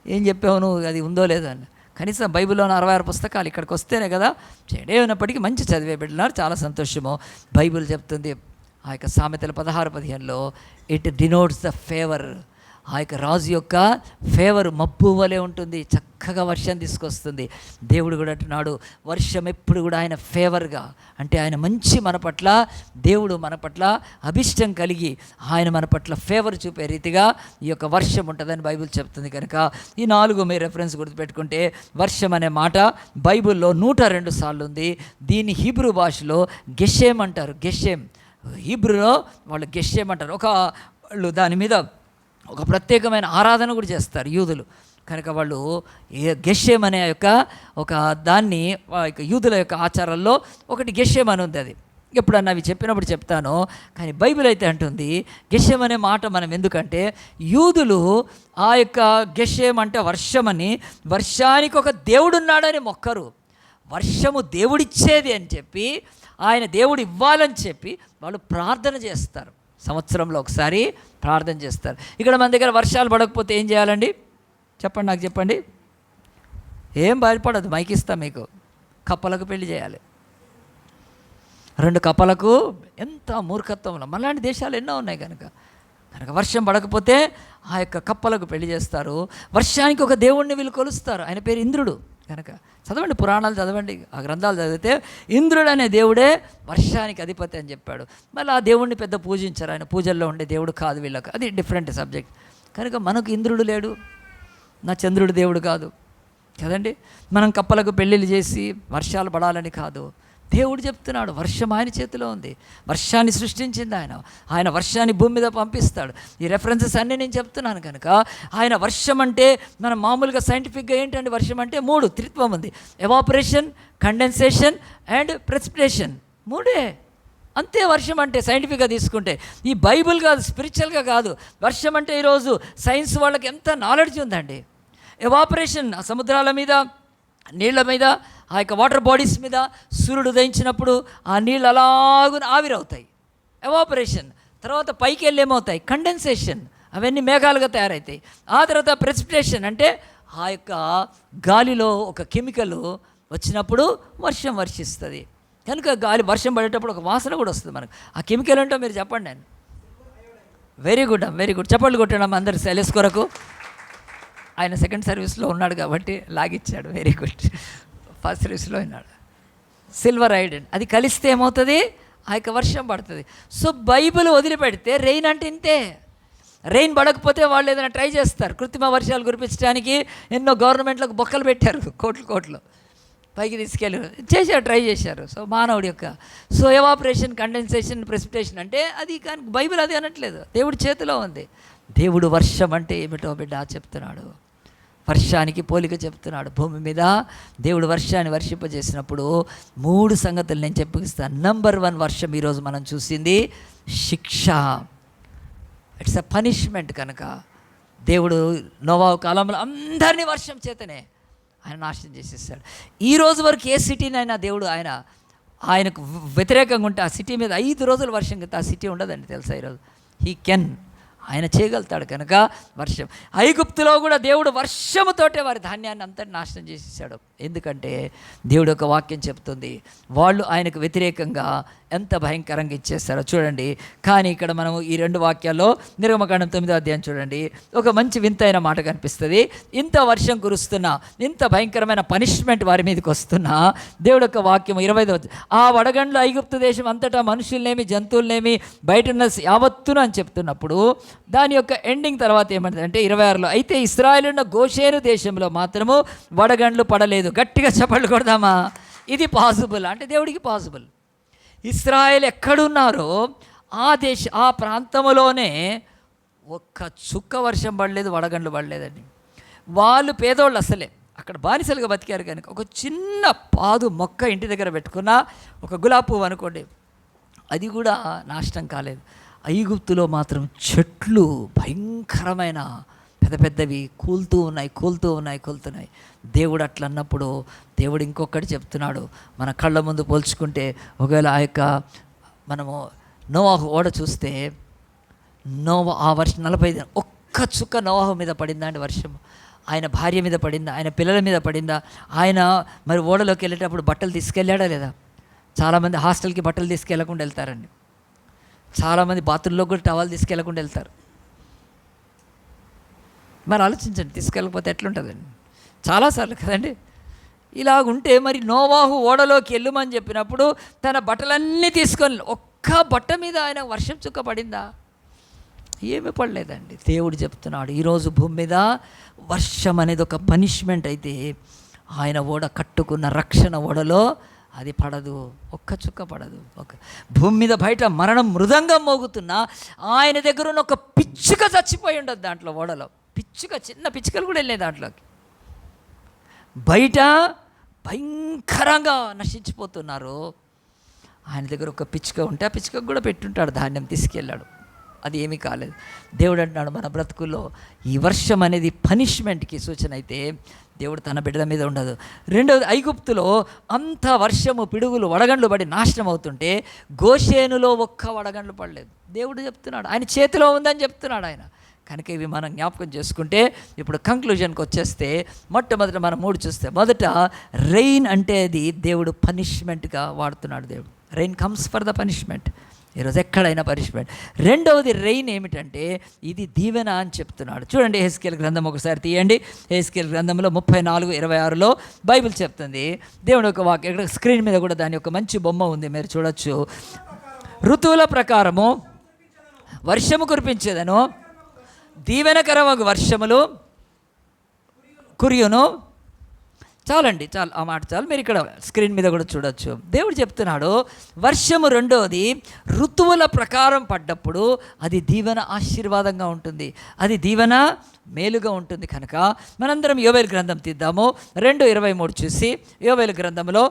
ఏం చెప్పావు నువ్వు, అది ఉందో లేదో అని. కనీసం బైబిల్లో 66 పుస్తకాలు ఇక్కడికి వస్తేనే కదా. చెడే ఉన్నప్పటికీ మంచి చదివే బిడ్డలున్నారు, చాలా సంతోషము. బైబిల్ చెప్తుంది ఆ యొక్క సామెతలు 16:15లో, ఇట్ డినోట్స్ ద ఫేవర్. ఆ యొక్క రాజు యొక్క ఫేవర్ మబ్బు వలె ఉంటుంది, చక్కగా వర్షం తీసుకొస్తుంది. దేవుడు కూడా అంటున్నాడు, వర్షం ఎప్పుడు కూడా ఆయన ఫేవర్గా, అంటే ఆయన మంచి మన పట్ల, దేవుడు మన పట్ల అభిష్టం కలిగి ఆయన మన పట్ల ఫేవర్ చూపే రీతిగా ఈ యొక్క వర్షం ఉంటుందని బైబిల్ చెప్తుంది. కనుక ఈ 4 మీరు రెఫరెన్స్ గుర్తుపెట్టుకుంటే, వర్షం అనే మాట బైబిల్లో 102 సార్లు ఉంది. దీన్ని హీబ్రూ భాషలో గెషేమ్ అంటారు. గెషేమ్, హీబ్రూలో వాళ్ళు గెషేమ్ అంటారు. వాళ్ళు దాని మీద ఒక ప్రత్యేకమైన ఆరాధన కూడా చేస్తారు యూదులు. కనుక వాళ్ళు గెషెం అనే యొక్క ఒక దాన్ని యూదుల యొక్క ఆచారాల్లో ఒకటి గెషెం అని ఉంది. అది ఎప్పుడన్నా అవి చెప్పినప్పుడు చెప్తాను. కానీ బైబిల్ అయితే అంటుంది గెషెం అనే మాట మనం ఎందుకంటే యూదులు ఆ యొక్క గెషెం అంటే వర్షమని, వర్షానికి ఒక దేవుడున్నాడని మొక్కరు. వర్షము దేవుడిచ్చేది అని చెప్పి, ఆయన దేవుడు ఇవ్వాలని చెప్పి వాళ్ళు ప్రార్థన చేస్తారు. సంవత్సరంలో ఒకసారి ప్రార్థన చేస్తారు. ఇక్కడ మన దగ్గర వర్షాలు పడకపోతే ఏం చేయాలండి చెప్పండి, నాకు చెప్పండి. ఏం భయపడదు, మైక్ ఇస్తా మీకు. కప్పలకు పెళ్లి చేయాలి. 2 కప్పలకు ఎంత మూర్ఖత్వంలో. మనలాంటి దేశాలు ఎన్నో ఉన్నాయి. కనుక వర్షం పడకపోతే ఆ యొక్క కప్పలకు పెళ్లి చేస్తారు. వర్షానికి ఒక దేవుణ్ణి వీళ్ళు కొలుస్తారు. ఆయన పేరు ఇంద్రుడు. కనుక చదవండి, పురాణాలు చదవండి, ఆ గ్రంథాలు చదివితే ఇంద్రుడు అనే దేవుడే వర్షానికి అధిపతి అని చెప్పాడు. మళ్ళీ ఆ దేవుణ్ణి పెద్ద పూజించారు. ఆయన పూజల్లో ఉండే దేవుడు కాదు వీళ్ళకు, అది డిఫరెంట్ సబ్జెక్ట్. కనుక మనకు ఇంద్రుడు లేడు, నా చంద్రుడు దేవుడు కాదు కదండి. మనం కప్పలకు పెళ్ళిళ్ళు చేసి వర్షాలు పడాలని కాదు. దేవుడు చెప్తున్నాడు వర్షం ఆయన చేతిలో ఉంది. వర్షాన్ని సృష్టించింది ఆయన. ఆయన వర్షాన్ని భూమి మీద పంపిస్తాడు. ఈ రెఫరెన్సెస్ అన్నీ నేను చెప్తున్నాను. కనుక ఆయన వర్షం అంటే మనం మామూలుగా సైంటిఫిక్గా ఏంటంటే వర్షం అంటే 3 త్రిత్వం ఉంది. ఎవాపరేషన్, కండెన్సేషన్ అండ్ ప్రెసిపిటేషన్, 3 అంతే వర్షం అంటే సైంటిఫిక్గా తీసుకుంటే. ఈ బైబిల్ కాదు, స్పిరిచువల్గా కాదు. వర్షం అంటే ఈరోజు సైన్స్ వాళ్ళకి ఎంత నాలెడ్జ్ ఉందండి. ఎవాపరేషన్, ఆ సముద్రాల మీద, నీళ్ళ మీద, ఆ యొక్క వాటర్ బాడీస్ మీద సూర్యుడు ఉదయించినప్పుడు ఆ నీళ్ళు అలాగూ ఆవిరవుతాయి, ఎవాపరేషన్. తర్వాత పైకి వెళ్ళి ఏమవుతాయి, కండెన్సేషన్, అవన్నీ మేఘాలుగా తయారవుతాయి. ఆ తర్వాత ప్రెసిపిటేషన్ అంటే ఆ యొక్క గాలిలో ఒక కెమికల్ వచ్చినప్పుడు వర్షం వర్షిస్తుంది. కనుక వర్షం పడేటప్పుడు ఒక వాసన కూడా వస్తుంది మనకు. ఆ కెమికల్ ఏంటో మీరు చెప్పండి. నేను వెరీ గుడ్, వెరీ గుడ్. చప్పట్లు కొట్టడం అందరు సెలెస్ కొరకు. ఆయన సెకండ్ సర్వీస్లో ఉన్నాడు కాబట్టి లాగిచ్చాడు. Very good. ఫస్ట్ సర్వీస్లో ఉన్నాడు. సిల్వర్ ఐడెంట్, అది కలిస్తే ఏమవుతుంది, ఆ యొక్క వర్షం పడుతుంది. సో బైబిల్ వదిలిపెడితే రెయిన్ అంటే ఇంతే. రెయిన్ పడకపోతే వాళ్ళు ఏదైనా ట్రై చేస్తారు. కృత్రిమ వర్షాలు కురిపించడానికి ఎన్నో గవర్నమెంట్లకు బొక్కలు పెట్టారు, కోట్లు పైకి తీసుకెళ్ళి ట్రై చేశారు. సో మానవుడి యొక్క ఎవాపరేషన్, కండెన్సేషన్, ప్రెసిపిటేషన్ అంటే అది. కానీ బైబిల్ అది అనట్లేదు, దేవుడి చేతిలో ఉంది. దేవుడు వర్షం అంటే ఏమిటో బిడ్డ చెప్తున్నాడు. వర్షానికి పోలిక చెప్తున్నాడు. భూమి మీద దేవుడు వర్షాన్ని వర్షింపజేసినప్పుడు 3 సంగతులు నేను చెప్పిస్తాను. నంబర్ 1 వర్షం ఈరోజు మనం చూసింది శిక్ష. It's a punishment. కనుక దేవుడు నోవాహు కాలంలో అందరినీ వర్షం చేతనే ఆయన నాశనం చేసేసాడు. ఈ రోజు వరకు ఏ సిటీనైనా దేవుడు ఆయనకు వ్యతిరేకంగా ఉంటే ఆ సిటీ మీద 5 రోజులు వర్షం కింద ఆ సిటీ ఉండదండి, తెలుసా? ఈరోజు ఆయన చేయగలుగుతాడు. కనుక వర్షం. ఐగుప్తులో కూడా దేవుడు వర్షముతోటే వారి ధాన్యాన్ని అంతటి నాశనం చేసేసాడు. ఎందుకంటే దేవుడు యొక్క వాక్యం చెప్తుంది వాళ్ళు ఆయనకు వ్యతిరేకంగా ఎంత భయంకరంగా ఇచ్చేస్తారో చూడండి. కానీ ఇక్కడ మనము ఈ 2 వాక్యాల్లో నిర్గమకాండం 9వ అధ్యాయం చూడండి, ఒక మంచి వింతైన మాట కనిపిస్తుంది. ఇంత వర్షం కురుస్తున్నా, ఇంత భయంకరమైన పనిష్మెంట్ వారి మీదకి వస్తున్నా, దేవుడు యొక్క వాక్యం 25వ, ఆ వడగండ్లు ఐగుప్తు దేశం అంతటా మనుషులనేమి జంతువులనేమి బయట ఉన్న యావత్తును అని చెప్తున్నప్పుడు దాని యొక్క ఎండింగ్ తర్వాత ఏమంటుందంటే 26లో, అయితే ఇశ్రాయేలు ఉన్న గోషేను దేశంలో మాత్రము వడగండ్లు పడలేదు. గట్టిగా చప్పట్లు కొడదామా? ఇది పాసిబుల్ అంటే దేవుడికి పాసిబుల్. ఇశ్రాయేల్ ఎక్కడున్నారో ఆ ప్రాంతంలోనే ఒక్క చుక్క వర్షం పడలేదు, వడగండ్లు పడలేదండి. వాళ్ళు పేదోళ్ళు, అసలే అక్కడ బానిసలుగా బతికారు. కనుక ఒక చిన్న పాదు మొక్క ఇంటి దగ్గర పెట్టుకున్న ఒక గులాబీ పువ్వు అనుకోండి, అది కూడా నాశనం కాలేదు. ఐగుప్తులో మాత్రం చెట్లు భయంకరమైన పెద్ద పెద్దవి కూలుతూ ఉన్నాయి. దేవుడు అట్లా అన్నప్పుడు దేవుడు ఇంకొకటి చెప్తున్నాడు. మన కళ్ళ ముందు పోల్చుకుంటే ఒకవేళ ఆ యొక్క మనము నోవాహు ఓడ చూస్తే ఆ వర్షం 40 ఒక్క చుక్క నోవాహు మీద పడిందా అండి వర్షం? ఆయన భార్య మీద పడిందా? ఆయన పిల్లల మీద పడిందా? ఆయన మరి ఓడలోకి వెళ్ళేటప్పుడు బట్టలు తీసుకెళ్ళాడా లేదా? చాలామంది హాస్టల్కి బట్టలు తీసుకెళ్లకుండా వెళ్తారండి. చాలామంది బాత్రూంలో కూడా టవల్ తీసుకెళ్లకుండా వెళ్తారు. మరి ఆలోచించండి, తీసుకెళ్ళకపోతే ఎట్లుంటుందండి? చాలాసార్లు కదండి. ఇలాగుంటే మరి నోవాహు ఓడలోకి వెళ్ళమని చెప్పినప్పుడు తన బట్టలన్నీ తీసుకొని ఒక్క బట్ట మీద ఆయన వర్షం చుక్క పడిందా? ఏమీ పడలేదండి. దేవుడు చెప్తున్నాడు ఈరోజు భూమి మీద వర్షం అనేది ఒక పనిష్మెంట్ అయితే ఆయన ఓడ కట్టుకున్న రక్షణ ఓడలో అది పడదు, ఒక్క చుక్క పడదు. భూమి మీద బయట మరణం మృదంగం మోగుతున్నా ఆయన దగ్గర ఉన్న ఒక పిచ్చుక చచ్చిపోయి ఉండదు దాంట్లో ఓడలో. చిన్న పిచ్చుకలు కూడా వెళ్ళే దాంట్లోకి. బయట భయంకరంగా నశించిపోతున్నారు. ఆయన దగ్గర ఒక పిచ్చుక ఉంటే ఆ పిచ్చుకకు కూడా పెట్టుంటాడు, ధాన్యం తీసుకెళ్ళాడు, అది ఏమీ కాలేదు. దేవుడు అంటున్నాడు, మన బ్రతుకుల్లో ఈ వర్షం అనేది పనిష్మెంట్కి సూచన అయితే దేవుడు తన బిడ్డల మీద ఉండదు. రెండవది, ఐగుప్తులో అంత వర్షము, పిడుగులు, వడగండ్లు పడి నాశనం అవుతుంటే గోషేనులో ఒక్క వడగండ్లు పడలేదు. దేవుడు చెప్తున్నాడు, ఆయన చేతిలో ఉందని చెప్తున్నాడు ఆయన. కనుక ఇవి మనం జ్ఞాపకం చేసుకుంటే ఇప్పుడు కంక్లూజన్కి వచ్చేస్తే, మొట్టమొదట మనం 3 చూస్తే, మొదట రెయిన్ అంటే అది దేవుడు పనిష్మెంట్గా వాడుతున్నాడు. దేవుడు rain comes for the punishment, ఈరోజు ఎక్కడైనా పనిష్మెంట్. రెండవది రెయిన్ ఏమిటంటే ఇది దీవెన అని చెప్తున్నాడు. చూడండి యెహెజ్కేలు గ్రంథం ఒకసారి తీయండి. యెహెజ్కేలు గ్రంథంలో 34:26లో బైబిల్ చెప్తుంది, దేవుడు ఒక వాక్యం, ఇక్కడ స్క్రీన్ మీద కూడా దాని యొక్క మంచి బొమ్మ ఉంది, మీరు చూడొచ్చు. ఋతువుల ప్రకారము వర్షము కురిపించేదను, దీవెనకరమగు వర్షములు కురియును. చాలండి, చాలు, ఆ మాట చాలు. మీరు ఇక్కడ స్క్రీన్ మీద కూడా చూడొచ్చు. దేవుడు చెప్తున్నాడు, వర్షము రెండోది ఋతువుల ప్రకారం పడ్డప్పుడు అది దీవెన ఆశీర్వాదంగా ఉంటుంది, అది దీవెన మేలుగా ఉంటుంది. కనుక మనందరం యోవేలు గ్రంథం తీద్దాము. 2:23 చూసి, యోవేలు గ్రంథంలో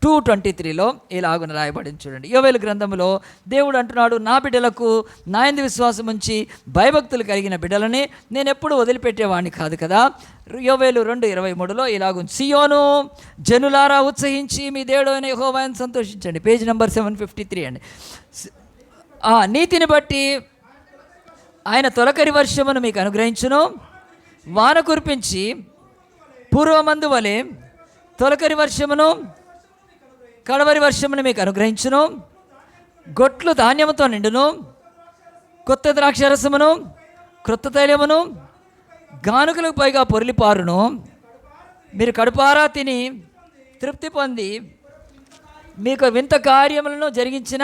2:23లో ఇలాగున రాయబడింది చూడండి. యోవేలు గ్రంథంలో దేవుడు అంటున్నాడు, నా బిడ్డలకు నా యందు విశ్వాసం ఉంచి భయభక్తులు కలిగిన బిడ్డలని నేను ఎప్పుడు వదిలిపెట్టేవాడిని కాదు కదా. యోవేలు 2:23లో ఇలాగుంది, సియోను జనులారా ఉత్సహించి మీ దేవుడు అయిన యెహోవాను సంతోషించండి. పేజ్ నెంబర్ 753 అండి. నీతిని బట్టి ఆయన తొలకరి వర్షమును మీకు అనుగ్రహించును, వాన కురిపించి పూర్వమందు వలె తొలకరి వర్షమును కడవరి వర్షమును మీకు అనుగ్రహించును, గొట్లు ధాన్యముతో నిండును, కొత్త ద్రాక్షరసమును క్రొత్త తైలమును గానుకలకు పైగా పొర్లిపారును. మీరు కడుపారా తిని తృప్తి పొంది మీకు వింత కార్యములను జరిగించిన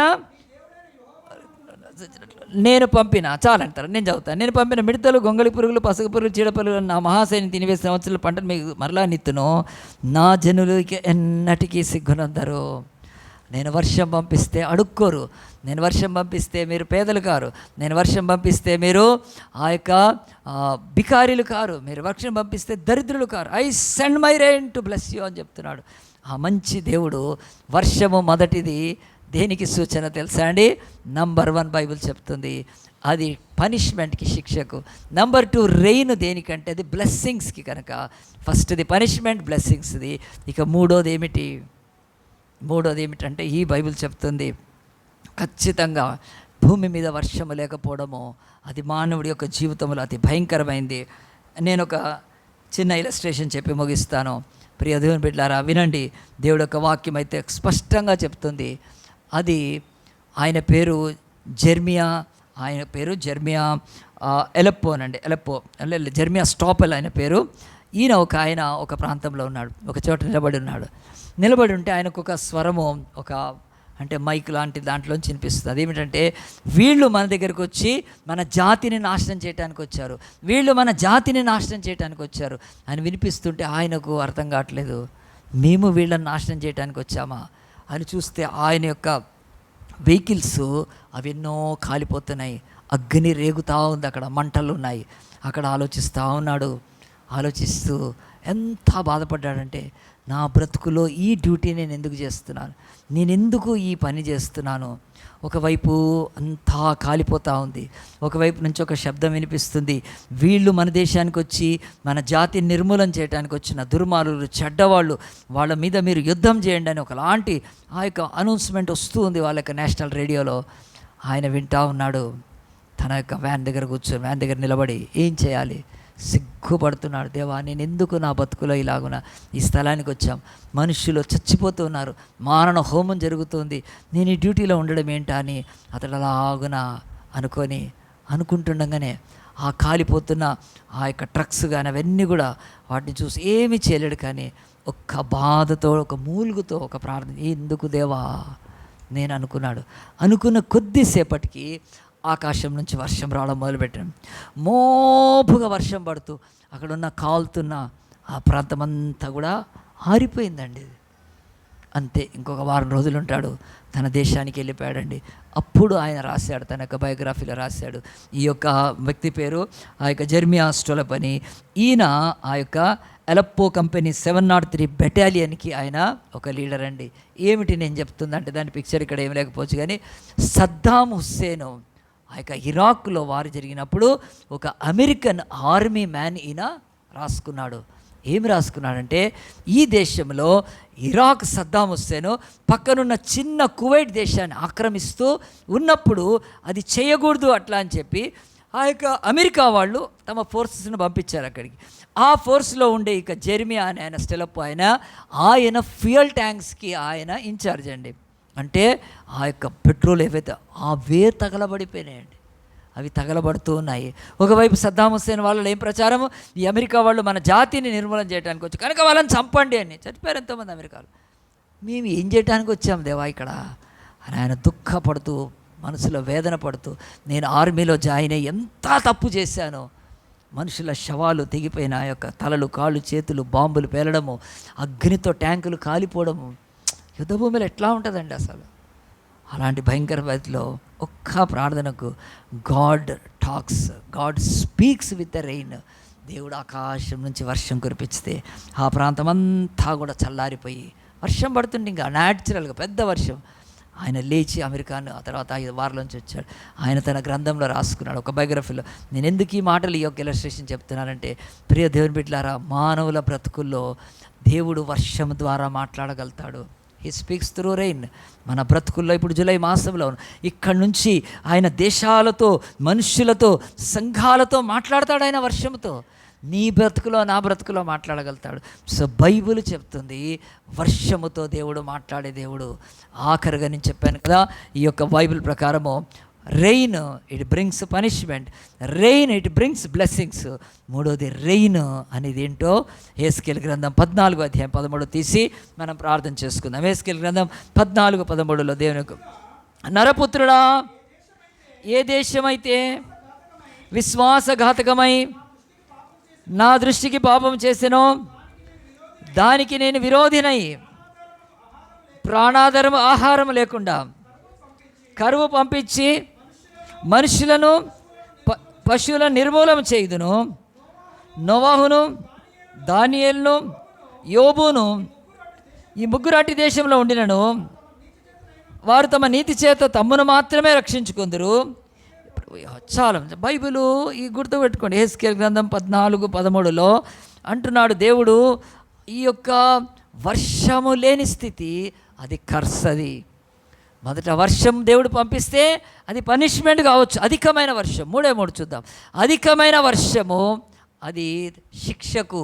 నేను పంపిన, చాలంటారు, నేను చదువుతాను. నేను పంపిన మిడతలు, గొంగళి పురుగులు, పసగ పురుగులు, చీడపురుగులు నా మహాశైని తినివేసే సంవత్సరాల పంటను మీకు మరలా నిత్తును. నా జనులకి ఎన్నటికీ సిగ్గునందరు. నేను వర్షం పంపిస్తే అడుక్కోరు, నేను వర్షం పంపిస్తే మీరు పేదలు కారు, నేను వర్షం పంపిస్తే మీరు ఆ యొక్క బికారీలు కారు, మీరు వర్షం పంపిస్తే దరిద్రులు car. I send my rain to bless you అని చెప్తున్నాడు. ఆ మంచి దేవుడు. వర్షము మొదటిది దేనికి సూచన తెలుసా అండి? నంబర్ 1 బైబిల్ చెప్తుంది, అది పనిష్మెంట్కి, శిక్షకు. నంబర్ 2 రెయిన్ దేనికంటే అది బ్లెస్సింగ్స్కి. కనుక ఫస్ట్ది పనిష్మెంట్, బ్లెస్సింగ్స్ది. ఇక మూడోది ఏమిటంటే ఈ బైబిల్ చెప్తుంది, ఖచ్చితంగా భూమి మీద వర్షము లేకపోవడము అది మానవుడి యొక్క జీవితంలో అతి భయంకరమైంది. నేను ఒక చిన్న ఇలస్ట్రేషన్ చెప్పి ముగిస్తాను. ప్రియ దేవుని బిడ్డలారా వినండి. దేవుడి యొక్క వాక్యం అయితే స్పష్టంగా చెప్తుంది. అది ఆయన పేరు జెర్మియా ఎలెప్పోనండి, జెర్మియా స్టాపెల్ ఆయన పేరు. ఈయన ఒక ప్రాంతంలో ఉన్నాడు, ఒక చోట నిలబడి ఉంటే ఆయనకు ఒక స్వరము, ఒక అంటే మైక్ లాంటి దాంట్లోంచి వినిపిస్తుంది. అదేమిటంటే, వీళ్ళు మన దగ్గరికి వచ్చి మన జాతిని నాశనం చేయడానికి వచ్చారు అని వినిపిస్తుంటే ఆయనకు అర్థం కావట్లేదు, మేము వీళ్ళని నాశనం చేయడానికి వచ్చామా అని చూస్తే ఆయన యొక్క వెహికల్స్ అవెన్నో కాలిపోతున్నాయి, అగ్ని రేగుతూ ఉంది, అక్కడ మంటలు ఉన్నాయి. అక్కడ ఆలోచిస్తూ ఎంత బాధపడ్డాడంటే, నా బ్రతుకులో ఈ డ్యూటీ నేను ఎందుకు చేస్తున్నాను, నేను ఎందుకు ఈ పని చేస్తున్నాను. ఒకవైపు అంతా కాలిపోతూ ఉంది, ఒకవైపు నుంచి ఒక శబ్దం వినిపిస్తుంది, వీళ్ళు మన దేశానికి వచ్చి మన జాతిని నిర్మూలన చేయడానికి వచ్చిన దుర్మార్గులు, చెడ్డవాళ్ళు, వాళ్ళ మీద మీరు యుద్ధం చేయండి అని ఒకలాంటి ఆ యొక్క అనౌన్స్మెంట్ వస్తూ ఉంది వాళ్ళ యొక్క నేషనల్ రేడియోలో. ఆయన వింటూ ఉన్నాడు, తన యొక్క వ్యాన్ దగ్గర నిలబడి ఏం చేయాలి సిగ్గుపడుతున్నాడు. దేవా, నేను ఎందుకు నా బతుకులో ఇలాగున ఈ స్థలానికి వచ్చాం, మనుషులు చచ్చిపోతున్నారు, మారణ హోమం జరుగుతుంది, నేను ఈ డ్యూటీలో ఉండడం ఏంటా అని అతడు అలాగున అనుకుంటుండగానే ఆ కాలిపోతున్న ఆ యొక్క ట్రక్స్ కానీ అవన్నీ కూడా వాటిని చూసి ఏమీ చేయలేడు. కానీ ఒక్క బాధతో, ఒక మూలుగుతో, ఒక ప్రార్థన, ఎందుకు దేవా నేను అనుకున్న కొద్దిసేపటికి ఆకాశం నుంచి వర్షం రావడం మొదలుపెట్టాను. మోపుగా వర్షం పడుతూ అక్కడున్న కాలుతున్న ఆ ప్రాంతం అంతా కూడా ఆరిపోయిందండి. అంతే, ఇంకొక వారం రోజులు ఉంటాడు, తన దేశానికి వెళ్ళిపోయాడండి. అప్పుడు ఆయన రాశాడు, తన యొక్క బయోగ్రఫీలో రాశాడు. ఈ యొక్క వ్యక్తి పేరు ఆ యొక్క జెర్మియా స్టోలప్ అని. ఈయన ఆ యొక్క అలెప్పో కంపెనీ 703 బెటాలియన్కి ఆయన ఒక లీడర్ అండి. ఏమిటి నేను చెప్తుందంటే, దాని పిక్చర్ ఇక్కడ ఏం లేకపోవచ్చు కానీ, సద్దాం హుస్సేను ఆ యొక్క ఇరాక్లో వారు జరిగినప్పుడు ఒక అమెరికన్ ఆర్మీ మ్యాన్ ఈయన రాసుకున్నాడు. ఏమి రాసుకున్నాడంటే, ఈ దేశంలో ఇరాక్ సద్దాం హుస్సేను పక్కనున్న చిన్న కువైట్ దేశాన్ని ఆక్రమిస్తూ ఉన్నప్పుడు అది చేయకూడదు అట్లా అని చెప్పి ఆ యొక్క అమెరికా వాళ్ళు తమ ఫోర్సెస్ను పంపించారు అక్కడికి. ఆ ఫోర్స్లో ఉండే ఇక జెర్మియా అని ఆయన స్టెలప్ ఆయన ఫ్యూయల్ ట్యాంక్స్కి ఆయన ఇన్ఛార్జ్ అండి. అంటే ఆ యొక్క పెట్రోల్ ఏవైతే అవే తగలబడిపోయినాయండి, అవి తగలబడుతూ ఉన్నాయి. ఒకవైపు సద్దాం హుస్సేన్ వాళ్ళు ఏం ప్రచారం, ఈ అమెరికా వాళ్ళు మన జాతిని నిర్మూలన చేయడానికి వచ్చి కనుక వాళ్ళని చంపండి అని. చనిపోయారు ఎంతోమంది అమెరికాలో. మేము ఏం చేయడానికి వచ్చాం దేవా ఇక్కడ అని ఆయన దుఃఖపడుతూ, మనసులో వేదన పడుతూ, నేను ఆర్మీలో జాయిన్ అయ్యి ఎంత తప్పు చేశానో, మనుషుల శవాలు తెగిపోయిన ఆ యొక్క తలలు, కాళ్ళు, చేతులు బాంబులు పేలడము, అగ్నితో ట్యాంకులు కాలిపోవడము, యుద్ధభూమిలో ఎట్లా ఉంటుందండి అసలు. అలాంటి భయంకర పరిస్థితిలో ఒక్క ప్రార్థనకు God talks, God speaks with the rain. దేవుడు ఆకాశం నుంచి వర్షం కురిపిస్తే ఆ ప్రాంతం అంతా కూడా చల్లారిపోయి వర్షం పడుతుంది, ఇంకా న్యాచురల్గా పెద్ద వర్షం. ఆయన లేచి అమెరికాను ఆ తర్వాత 5 వారాల నుంచి వచ్చాడు. ఆయన తన గ్రంథంలో రాసుకున్నాడు ఒక బయోగ్రఫీలో. నేను ఎందుకు ఈ మాటలు ఈ యొక్క ఇలస్ట్రేషన్ చెప్తున్నానంటే, ప్రియ దేవుని బిడ్డలారా, మానవుల బ్రతుకుల్లో దేవుడు వర్షం ద్వారా మాట్లాడగలుగుతాడు. He speaks through rain. మన బ్రతుకుల్లో ఇప్పుడు జూలై మాసంలో ఇక్కడి నుంచి ఆయన దేశాలతో, మనుష్యులతో, సంఘాలతో మాట్లాడతాడు. ఆయన వర్షంతో నీ బ్రతుకులో, నా బ్రతుకులో మాట్లాడగలుగుతాడు. సో బైబిల్ చెప్తుంది వర్షముతో దేవుడు మాట్లాడే దేవుడు. ఆఖరిగా నేను చెప్పాను కదా, ఈ యొక్క బైబిల్ ప్రకారము rain it brings punishment, rain it brings blessings. మూడోది రెయిన్ అనేది ఏంటో హెస్కేలు గ్రంథం 14వ అధ్యాయం 13 తీసి మనం ప్రార్థన చేసుకుందాం. హెస్కేలు గ్రంథం 14:13 దేవుని, నరపుత్రుడా, ఏ దేశమైతే విశ్వాసఘాతకమై నా దృష్టికి పాపం చేసెనో దానికి నేను విరోధినై ప్రాణాధారము ఆహారం లేకుండా కరువు పంపించి మనుషులను పశువులను నిర్మూలన చేయుదును. నోవాహును, దానియేలును, యోబును ఈ ముగ్గురాటి దేశంలో ఉండినను వారు తమ నీతి చేత తమ్మును మాత్రమే రక్షించుకుందరు. చాలా బైబిలు ఈ గుర్తుపెట్టుకోండి. హెస్కేలు గ్రంథం 14:13 అంటున్నాడు దేవుడు, ఈ యొక్క వర్షము లేని స్థితి అది కర్స్. అది మొదట వర్షం దేవుడు పంపిస్తే అది పనిష్మెంట్ కావచ్చు. అధికమైన వర్షం 3:3 చూద్దాం. అధికమైన వర్షము అది శిక్షకు,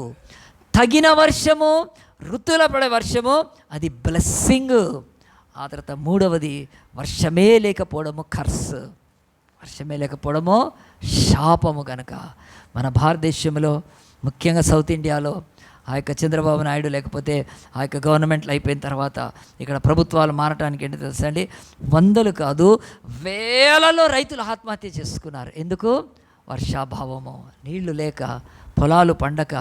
తగిన వర్షము, ఋతువుల పడే వర్షము అది బ్లెస్సింగ్. ఆ తర్వాత మూడవది వర్షమే లేకపోవడము కర్స్, వర్షమే లేకపోవడము శాపము. కనుక మన భారతదేశంలో ముఖ్యంగా సౌత్ ఇండియాలో ఆ యొక్క చంద్రబాబు నాయుడు లేకపోతే ఆ యొక్క గవర్నమెంట్లు అయిపోయిన తర్వాత ఇక్కడ ప్రభుత్వాలు మారటానికి ఏంటి తెలుసా అండి, 100 కాదు 1000లో రైతులు ఆత్మహత్య చేసుకున్నారు. ఎందుకు? వర్షాభావము, నీళ్లు లేక, పొలాలు పండక,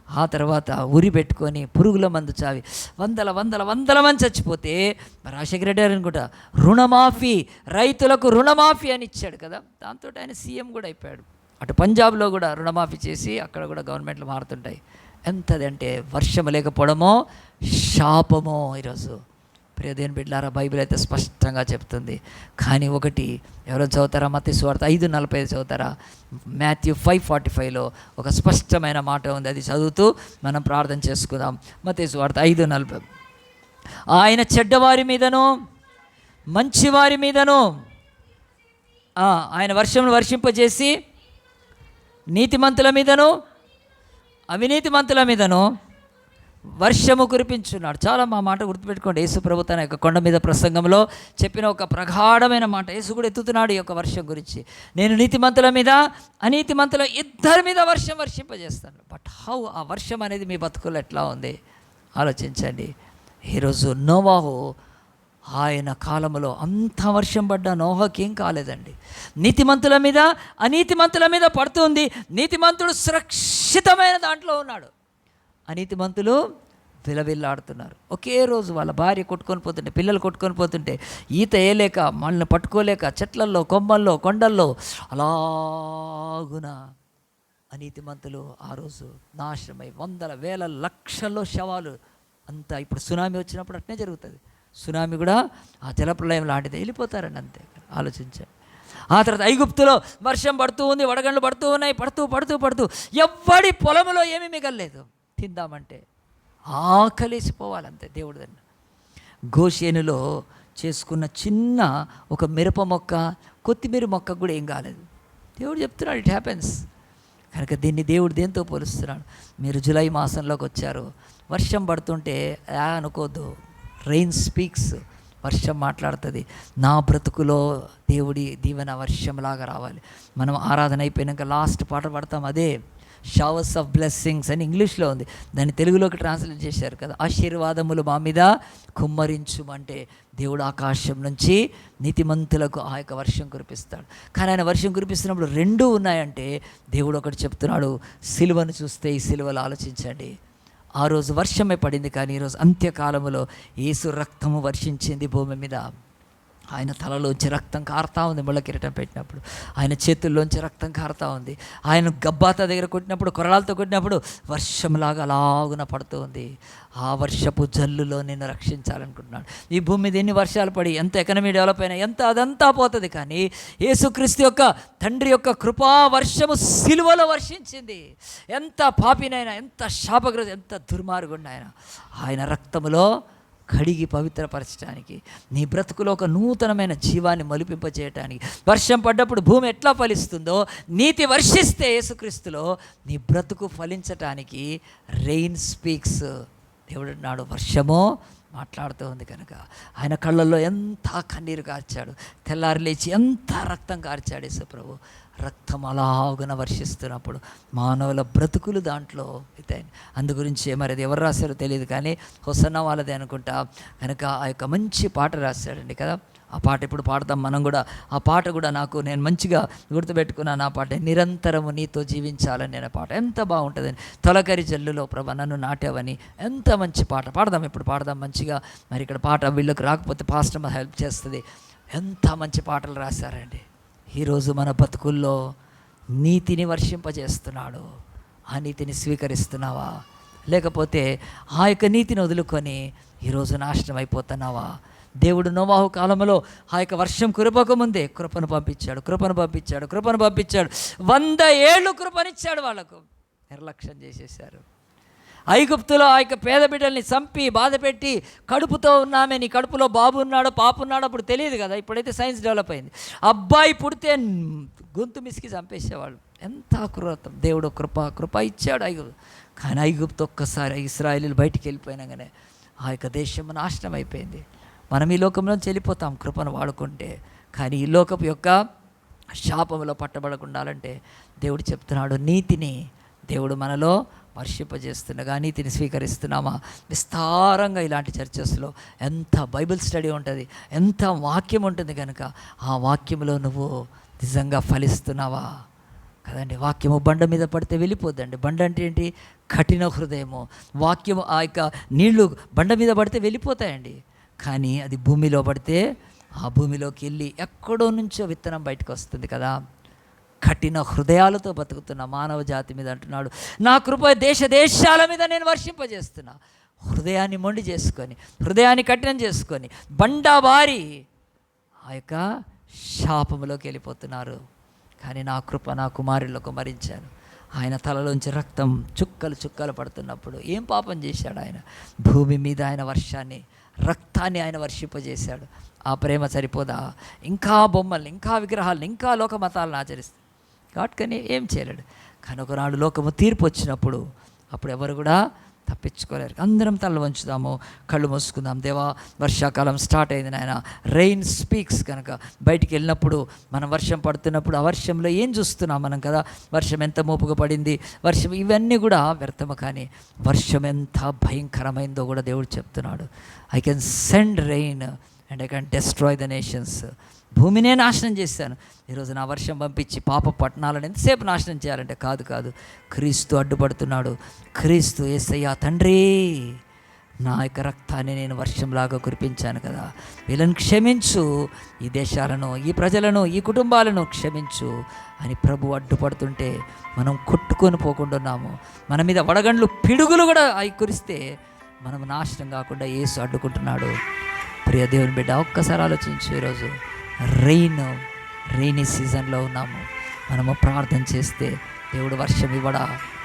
ఆ తర్వాత ఉరి పెట్టుకొని పురుగుల మందు చావి వందల మంది చచ్చిపోతే రాజశేఖర రెడ్డి గారు అనుకుంటా రుణమాఫీ, రైతులకు రుణమాఫీ అని ఇచ్చాడు కదా, దాంతో ఆయన సీఎం కూడా అయిపోయాడు. అటు పంజాబ్లో కూడా రుణమాఫీ చేసి అక్కడ కూడా గవర్నమెంట్లు మారుతుంటాయి. ఎంతది అంటే వర్షం లేకపోవడమో శాపమో. ఈరోజు ప్రియ దేవుని బిడ్డలారా, బైబిల్ అయితే స్పష్టంగా చెప్తుంది. కానీ ఒకటి ఎవరో చదువుతారా? మత్తయి సువార్త 5:45 చదువుతారా? మాథ్యూ 5:45లో ఒక స్పష్టమైన మాట ఉంది, అది చదువుతూ మనం ప్రార్థన చేసుకుందాం. మత్తయి సువార్త 5:40, ఆయన చెడ్డవారి మీదను మంచివారి మీదను ఆయన వర్షమును వర్షింపజేసి నీతిమంతుల మీదను అవినీతిమంతుల మీదను వర్షము కురిపించున్నాడు. చాలా మా మాట గుర్తుపెట్టుకోండి. యేసు ప్రభు తన యొక్క కొండ మీద ప్రసంగంలో చెప్పిన ఒక ప్రగాఢమైన మాట. యేసు కూడా ఎత్తుతున్నాడు ఈ యొక్క వర్షం గురించి. నేను నీతిమంతుల మీద అనీతిమంతుల ఇద్దరి మీద వర్షం వర్షింపజేస్తాను. బట్ హౌ ఆ వర్షం అనేది మీ బతుకుల్లో ఎట్లా ఉంది ఆలోచించండి. ఈరోజు నోవాహు ఆయన కాలంలో అంత వర్షం పడ్డా నోవాహుకి ఏం కాలేదండి. నీతిమంతుల మీద అనీతిమంతుల మీద పడుతుంది. నీతిమంతుడు సురక్షితమైన దాంట్లో ఉన్నాడు, అనీతిమంతులు విలవిల్లాడుతున్నారు. ఒకే రోజు వాళ్ళ భార్య కొట్టుకొని పోతుంటే, పిల్లలు కొట్టుకొని పోతుంటే, ఈత వేయలేక, మనల్ని పట్టుకోలేక, చెట్లల్లో, కొమ్మల్లో, కొండల్లో అలాగున అనీతిమంతులు ఆ రోజు నాశనమై వందల వేల లక్షల్లో శవాలు. అంతా ఇప్పుడు సునామీ వచ్చినప్పుడు అట్నే జరుగుతుంది. సునామీ కూడా ఆ జలప్రలయం లాంటిది, వెళ్ళిపోతారండి అంతే. ఆలోచించండి. ఆ తర్వాత ఐగుప్తులో వర్షం పడుతూ ఉంది, వడగండ్లు పడుతూ ఉన్నాయి, పడుతూ ఎవ్వడి పొలంలో ఏమీ మిగలలేదు. తిందామంటే ఆకలేసిపోవాలంతే. దేవుడు దాన్ని గోషేనులో చేసుకున్న చిన్న ఒక మిరప మొక్క, కొత్తిమీర మొక్క కూడా ఏం కాలేదు. దేవుడు చెప్తున్నాడు, ఇట్ హ్యాపెన్స్. కనుక దీన్ని దేవుడు దేంతో పోలుస్తున్నాడు? మీరు జూలై మాసంలోకి వచ్చారు, వర్షం పడుతుంటే అనుకోద్దు. రెయిన్ స్పీక్స్, వర్షం మాట్లాడుతుంది. నా బ్రతుకులో దేవుడి దీవెన వర్షంలాగా రావాలి. మనం ఆరాధన అయిపోయినాక లాస్ట్ పాట పడతాం, అదే షవర్స్ ఆఫ్ బ్లెస్సింగ్స్ అని ఇంగ్లీష్లో ఉంది. దాన్ని తెలుగులోకి ట్రాన్స్లేట్ చేశారు కదా. ఆశీర్వాదములు మా మీద కుమ్మరించుమంటే దేవుడు ఆకాశం నుంచి నీతిమంతులకు ఆ యొక్క వర్షం కురిపిస్తాడు. కానీ ఆయన వర్షం కురిపిస్తున్నప్పుడు రెండూ ఉన్నాయంటే దేవుడు ఒకటి చెప్తున్నాడు, సిలువను చూస్తే ఈ సిలువలు ఆలోచించండి. ఆ రోజు వర్షమే పడింది, కానీ ఈరోజు అంత్యకాలములో యేసు రక్తము వర్షించింది భూమి మీద. ఆయన తలలోంచి రక్తం కారుతూ ఉంది, ముళ్ళ కిరీటం పెట్టినప్పుడు. ఆయన చేతుల్లోంచి రక్తం కారుతూ ఉంది. ఆయన గబ్బాతా దగ్గర కొట్టినప్పుడు, కొరడాలతో కొట్టినప్పుడు వర్షంలాగా అలాగున పడుతూ ఉంది. ఆ వర్షపు జల్లులో నిన్ను రక్షించాలనుకుంటున్నాడు. ఈ భూమి మీద ఎన్ని వర్షాలు పడి, ఎంత ఎకనమీ డెవలప్ అయినా, ఎంత అదంతా పోతుంది, కానీ యేసుక్రీస్తు యొక్క తండ్రి యొక్క కృపా వర్షము సిలువలో వర్షించింది. ఎంత పాపినైనా, ఎంత శాపగ్రస్త, ఎంత దుర్మార్గుడినైనా ఆయన రక్తములో కడిగి పవిత్రపరచడానికి, నీ బ్రతుకులో ఒక నూతనమైన జీవాన్ని మలిపింపచేయటానికి. వర్షం పడ్డప్పుడు భూమి ఎట్లా ఫలిస్తుందో, నీతి వర్షిస్తే యేసుక్రీస్తులో నీ బ్రతుకు ఫలించటానికి రెయిన్ స్పీక్స్. దేవుడు నాడు వర్షము మాట్లాడుతూ ఉంది. కనుక ఆయన కళ్ళల్లో ఎంత కన్నీరు కార్చాడు, తెల్లారి లేచి ఎంత రక్తం కార్చాడు యేసు ప్రభు. రక్తం అలాగున వర్షిస్తున్నప్పుడు మానవుల బ్రతుకులు దాంట్లో అవుతాయి. అందు గురించి మరి అది ఎవరు రాశారో తెలియదు, కానీ హోసన్నా వాళ్ళదే అనుకుంటా. కనుక ఆ యొక్క మంచి పాట రాశాడండి కదా. ఆ పాట ఇప్పుడు పాడతాం మనం కూడా. ఆ పాట కూడా నేను మంచిగా గుర్తుపెట్టుకున్నాను. ఆ పాట నిరంతరము నీతో జీవించాలని అనే పాట ఎంత బాగుంటుందని. తొలకరి జల్లులో ప్రభ నన్ను నాటావని, ఎంత మంచి పాట. పాడదాం, ఇప్పుడు పాడదాం మంచిగా. మరి ఇక్కడ పాట వీళ్ళకి రాకపోతే పాస్టర్ హెల్ప్ చేస్తుంది. ఎంత మంచి పాటలు రాశారండి. ఈరోజు మన బతుకుల్లో నీతిని వర్షింపజేస్తున్నాడు. ఆ నీతిని స్వీకరిస్తున్నావా? లేకపోతే ఆ యొక్క నీతిని వదులుకొని ఈరోజు నాశనం అయిపోతున్నావా? దేవుడు నోవాహు కాలంలో ఆ యొక్క వర్షం కురపకముందే కృపను పంపించాడు. 100 ఏళ్ళు కృపనిచ్చాడు. వాళ్ళకు నిర్లక్ష్యం చేసేశారు. ఐగుప్తులో ఆ యొక్క పేద బిడ్డల్ని చంపి బాధపెట్టి, కడుపుతో ఉన్నామే, నీ కడుపులో బాబు ఉన్నాడో పాప ఉన్నాడో అప్పుడు తెలియదు కదా. ఇప్పుడైతే సైన్స్ డెవలప్ అయింది. అబ్బాయి పుడితే గొంతు మిసికి చంపేసేవాళ్ళు. ఎంత క్రూరత్వం. దేవుడు కృప ఇచ్చాడు ఐగుప్తు. కానీ ఐగుప్తు ఒక్కసారి ఇశ్రాయేలీయులు బయటికి వెళ్ళిపోయినాగానే ఆ యొక్క దేశం నాశనం అయిపోయింది. మనం ఈ లోకంలోంచి వెళ్ళిపోతాం కృపను వాడుకుంటే, కానీ ఈ లోకపు యొక్క శాపంలో పట్టబడకుండాలంటే దేవుడు చెప్తున్నాడు, నీతిని దేవుడు మనలో వర్షింపజేస్తుండగా నీతిని స్వీకరిస్తున్నామా? విస్తారంగా ఇలాంటి చర్చెస్లో ఎంత బైబిల్ స్టడీ ఉంటుంది, ఎంత వాక్యం ఉంటుంది. కనుక ఆ వాక్యంలో నువ్వు నిజంగా ఫలిస్తున్నావా కదండి. వాక్యము బండ మీద పడితే వెళ్ళిపోద్దండి. బండ అంటే ఏంటి? కఠిన హృదయము. వాక్యము ఆ యొక్క నీళ్లు బండ మీద పడితే వెళ్ళిపోతాయండి, కానీ అది భూమిలో పడితే ఆ భూమిలోకి వెళ్ళి ఎక్కడో నుంచో విత్తనం బయటకు వస్తుంది కదా. కఠిన హృదయాలతో బతుకుతున్న మానవ జాతి మీద అంటున్నాడు, నా కృప దేశాల మీద నేను వర్షింపజేస్తున్నా. హృదయాన్ని మొండి చేసుకొని, హృదయాన్ని కఠినం చేసుకొని, బండాబారి ఆ యొక్క శాపములోకి వెళ్ళిపోతున్నారు. కానీ నా కృప నా కుమారుల్లో కుమరించాను. ఆయన తలలోంచి రక్తం చుక్కలు పడుతున్నప్పుడు ఏం పాపం చేశాడు ఆయన? భూమి మీద ఆయన వర్షాన్ని, రక్తాన్ని ఆయన వర్షింపజేశాడు. ఆ ప్రేమ సరిపోదా? ఇంకా బొమ్మల్ని, ఇంకా విగ్రహాలను, ఇంకా లోక మతాలను ఆచరిస్తుంది కాబట్టి ఏం చేయలేడు. కానీ ఒకనాడు లోకము తీర్పు వచ్చినప్పుడు అప్పుడు ఎవరు కూడా తప్పించుకోలేరు. అందరం తల వంచుదాము, కళ్ళు మూసుకుందాం. దేవా, వర్షాకాలం స్టార్ట్ అయింది నాయన. Rain speaks. కనుక బయటికి వెళ్ళినప్పుడు మనం వర్షం పడుతున్నప్పుడు ఆ వర్షంలో ఏం చూస్తున్నాం మనం కదా? వర్షం ఎంత మోపుగా పడింది, వర్షం ఇవన్నీ కూడా వ్యర్థము. కానీ వర్షం ఎంత భయంకరమైందో కూడా దేవుడు చెప్తున్నాడు. I can send rain and I can destroy the nations. భూమినే నాశనం చేశాను. ఈరోజు నా వర్షం పంపించి పాప పట్టణాలను ఎంతసేపు నాశనం చేయాలంటే కాదు. క్రీస్తు అడ్డుపడుతున్నాడు. క్రీస్తు యేసయ్య తండ్రి నా యొక్క రక్తాన్ని నేను వర్షంలాగా కురిపించాను కదా, వీళ్ళని క్షమించు, ఈ దేశాలను, ఈ ప్రజలను, ఈ కుటుంబాలను క్షమించు అని ప్రభు అడ్డుపడుతుంటే మనం కొట్టుకొని పోకుండాన్నాము. మన మీద వడగండ్లు పిడుగులు కూడా అవి కురిస్తే మనం నాశనం కాకుండా యేసు అడ్డుకుంటున్నాడు. ప్రియ దేవుని బిడ్డ, ఒక్కసారి ఆలోచించు. ఈరోజు రెయినీ సీజన్లో ఉన్నాము. మనము ప్రార్థన చేస్తే దేవుడు వర్షం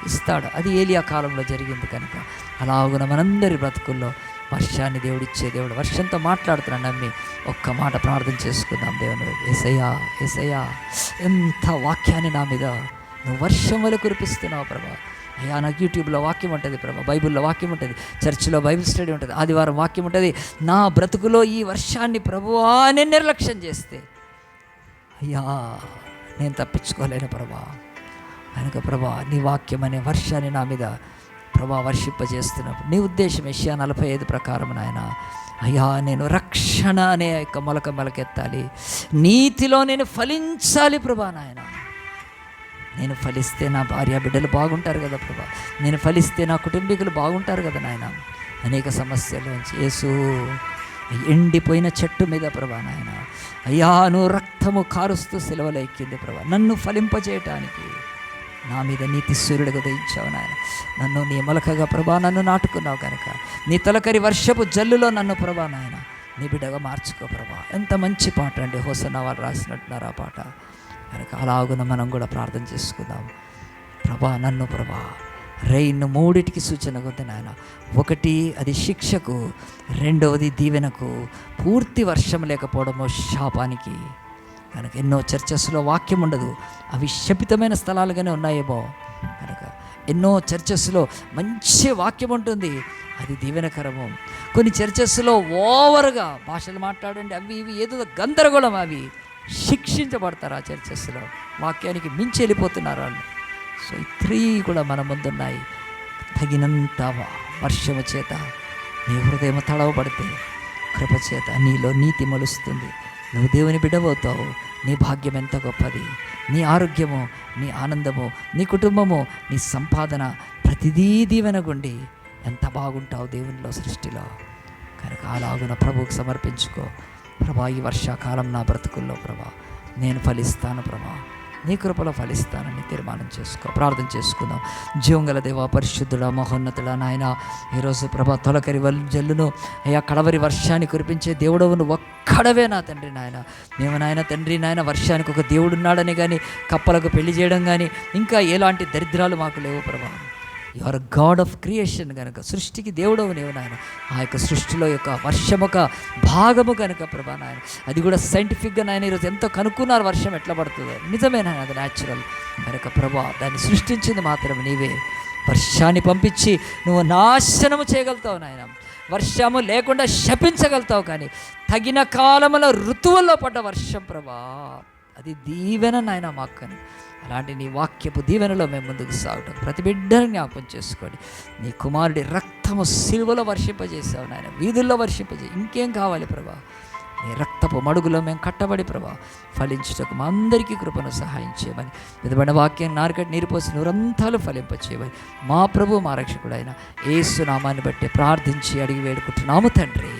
ఇస్తాడు. అది ఏలియా కాలంలో జరిగింది కనుక అలాగున మనందరి బ్రతుకుల్లో వర్షాన్ని దేవుడిచ్చే దేవుడు. వర్షంతో మాట్లాడుతున్నాను నమ్మి ఒక్క మాట ప్రార్థన చేసుకుందాం. దేవుని యేసయ్యా, యేసయ్యా, ఎంత వాక్యాన్ని నా మీద నువ్వు వర్షం వల్ల కురిపిస్తున్నావు ప్రభా. అయ్యా, నాకు యూట్యూబ్లో వాక్యం ఉంటుంది ప్రభా, బైబిల్లో వాక్యం ఉంటుంది, చర్చిలో బైబిల్ స్టడీ ఉంటుంది, ఆదివారం వాక్యం ఉంటుంది. నా బ్రతుకులో ఈ వర్షాన్ని ప్రభువా నేను నిర్లక్ష్యం చేస్తే అయ్యా నేను తప్పించుకోలేను ప్రభా. కనుక ప్రభా, నీ వాక్యం అనే వర్షాన్ని నా మీద ప్రభా వర్షింపజేస్తున్నప్పుడు నీ ఉద్దేశం యెషయా 45 ప్రకారం నాయన, అయ్యా నేను రక్షణ అనే యొక్క మొలకెత్తాలి, నీతిలో నేను ఫలించాలి ప్రభా. నాయన నేను ఫలిస్తే నా భార్య బిడ్డలు బాగుంటారు కదా ప్రభా, నేను ఫలిస్తే నా కుటుంబీకులు బాగుంటారు కదా నాయన. అనేక సమస్యల నుంచి యేసు ఎండిపోయిన చెట్టు మీద ప్రభా నాయన, అయ్యా నువ్వు రక్తము కారుస్తూ సిలువలో ఎక్కింది ప్రభా, నన్ను ఫలింపజేయటానికి నా మీద నీతి సూర్యుడిగా ఉదయించావు నాయన. నన్ను నీ మొలకగా ప్రభా నన్ను నాటుకున్నావు కనుక నీ తొలకరి వర్షపు జల్లులో నన్ను ప్రభా నాయన నీ బిడ్డగా మార్చుకో ప్రభా. ఎంత మంచి పాట అండి, హోసన్న వాళ్ళు రాసినట్టున్నారు ఆ పాట కనుక అలాగున మనం కూడా ప్రార్థన చేసుకుందాం. ప్రభా నన్ను ప్రభా రెయిన్ మూడిటికి సూచనగా ఉంది నాయన. ఒకటి అది శిక్షకు, రెండవది దీవెనకు. పూర్తి వర్షం లేకపోవడమో శాపానికి. కనుక ఎన్నో చర్చెస్లో వాక్యం ఉండదు, అవి శపితమైన స్థలాలుగానే ఉన్నాయేమో. కనుక ఎన్నో చర్చెస్లో మంచి వాక్యం ఉంటుంది, అది దీవెనకరము. కొన్ని చర్చెస్లో ఓవర్గా భాషలు మాట్లాడండి, అవి ఇవి ఏదో గందరగోళం, అవి శిక్షించబడతారు. ఆ చర్చెస్లో వాక్యానికి మించి వెళ్ళిపోతున్నారు వాళ్ళు. సో ఈ 3 కూడా మన ముందున్నాయి. తగినంత వర్షము చేత నీ హృదయం తడవబడితే కృప చేత నీలో నీతి మొలుస్తుంది. నువ్వు దేవుని బిడ్డవవుతావు. నీ భాగ్యం ఎంత గొప్పది, నీ ఆరోగ్యము, నీ ఆనందము, నీ కుటుంబము, నీ సంపాదన ప్రతిదీ దీవెనగుండి ఎంత బాగుంటావు దేవునిలో, సృష్టిలో. కనుక అలాగున ప్రభువుకు సమర్పించుకో. ప్రభా ఈ వర్షాకాలం నా బ్రతుకుల్లో ప్రభా నేను ఫలిస్తాను ప్రభా, నీ కృపలో ఫలిస్తానని తీర్మానం చేసుకో. ప్రార్థన చేసుకుందాం. జీవంగల దేవా, పరిశుద్ధుడా, మహోన్నతుడా నాయన, ఈరోజు ప్రభా తొలకరి జల్లును అయ్యా కడవరి వర్షాన్ని కురిపించే దేవుడవు నువ్వు ఒక్కడవే నా తండ్రి నాయన. మేము నాయన తండ్రి నాయన వర్షానికి ఒక దేవుడు ఉన్నాడని కానీ, కప్పలకు పెళ్లి చేయడం కానీ, ఇంకా ఎలాంటి దరిద్రాలు మాకు లేవు ప్రభా. You are God of creation కనుక, సృష్టికి దేవుడవు నీవు నాయన. ఆ యొక్క సృష్టిలో యొక్క వర్షం ఒక భాగము కనుక ప్రభా నాయన, అది కూడా సైంటిఫిక్గా నాయన ఈరోజు ఎంతో కనుక్కున్నారు వర్షం ఎట్లా పడుతుందో. నిజమే నాయన, అది న్యాచురల్ కనుక ప్రభా దాన్ని సృష్టించింది మాత్రం నీవే. వర్షాన్ని పంపించి నువ్వు నాశనము చేయగలుగుతావు నాయన, వర్షము లేకుండా శపించగలుగుతావు. కానీ తగిన కాలములో ఋతువుల్లో పడ్డ వర్షం ప్రభా అది దీవెన నాయన మాకు. కానీ అలాంటి నీ వాక్యపు దీవెనలో మేము ముందుకు సాగుతాం. ప్రతి బిడ్డను జ్ఞాపకం చేసుకోండి. నీ కుమారుడి రక్తము సిలువలో వర్షింపజేసావు నాయన, వీధుల్లో వర్షింపజేసి ఇంకేం కావాలి ప్రభా. నీ రక్తపు మడుగులో మేము కట్టబడి ప్రభా ఫలించుటకు మా అందరికీ కృపను సహాయం చేయమని, విధమైన వాక్యాన్ని నారుకట్టి నీరుపోసి నూరంతాలు ఫలింపచేయమని మా ప్రభు మా రక్షకుడైన యేసు నామాన్ని బట్టి ప్రార్థించి అడిగి వేడుకుంటున్నాము తండ్రి.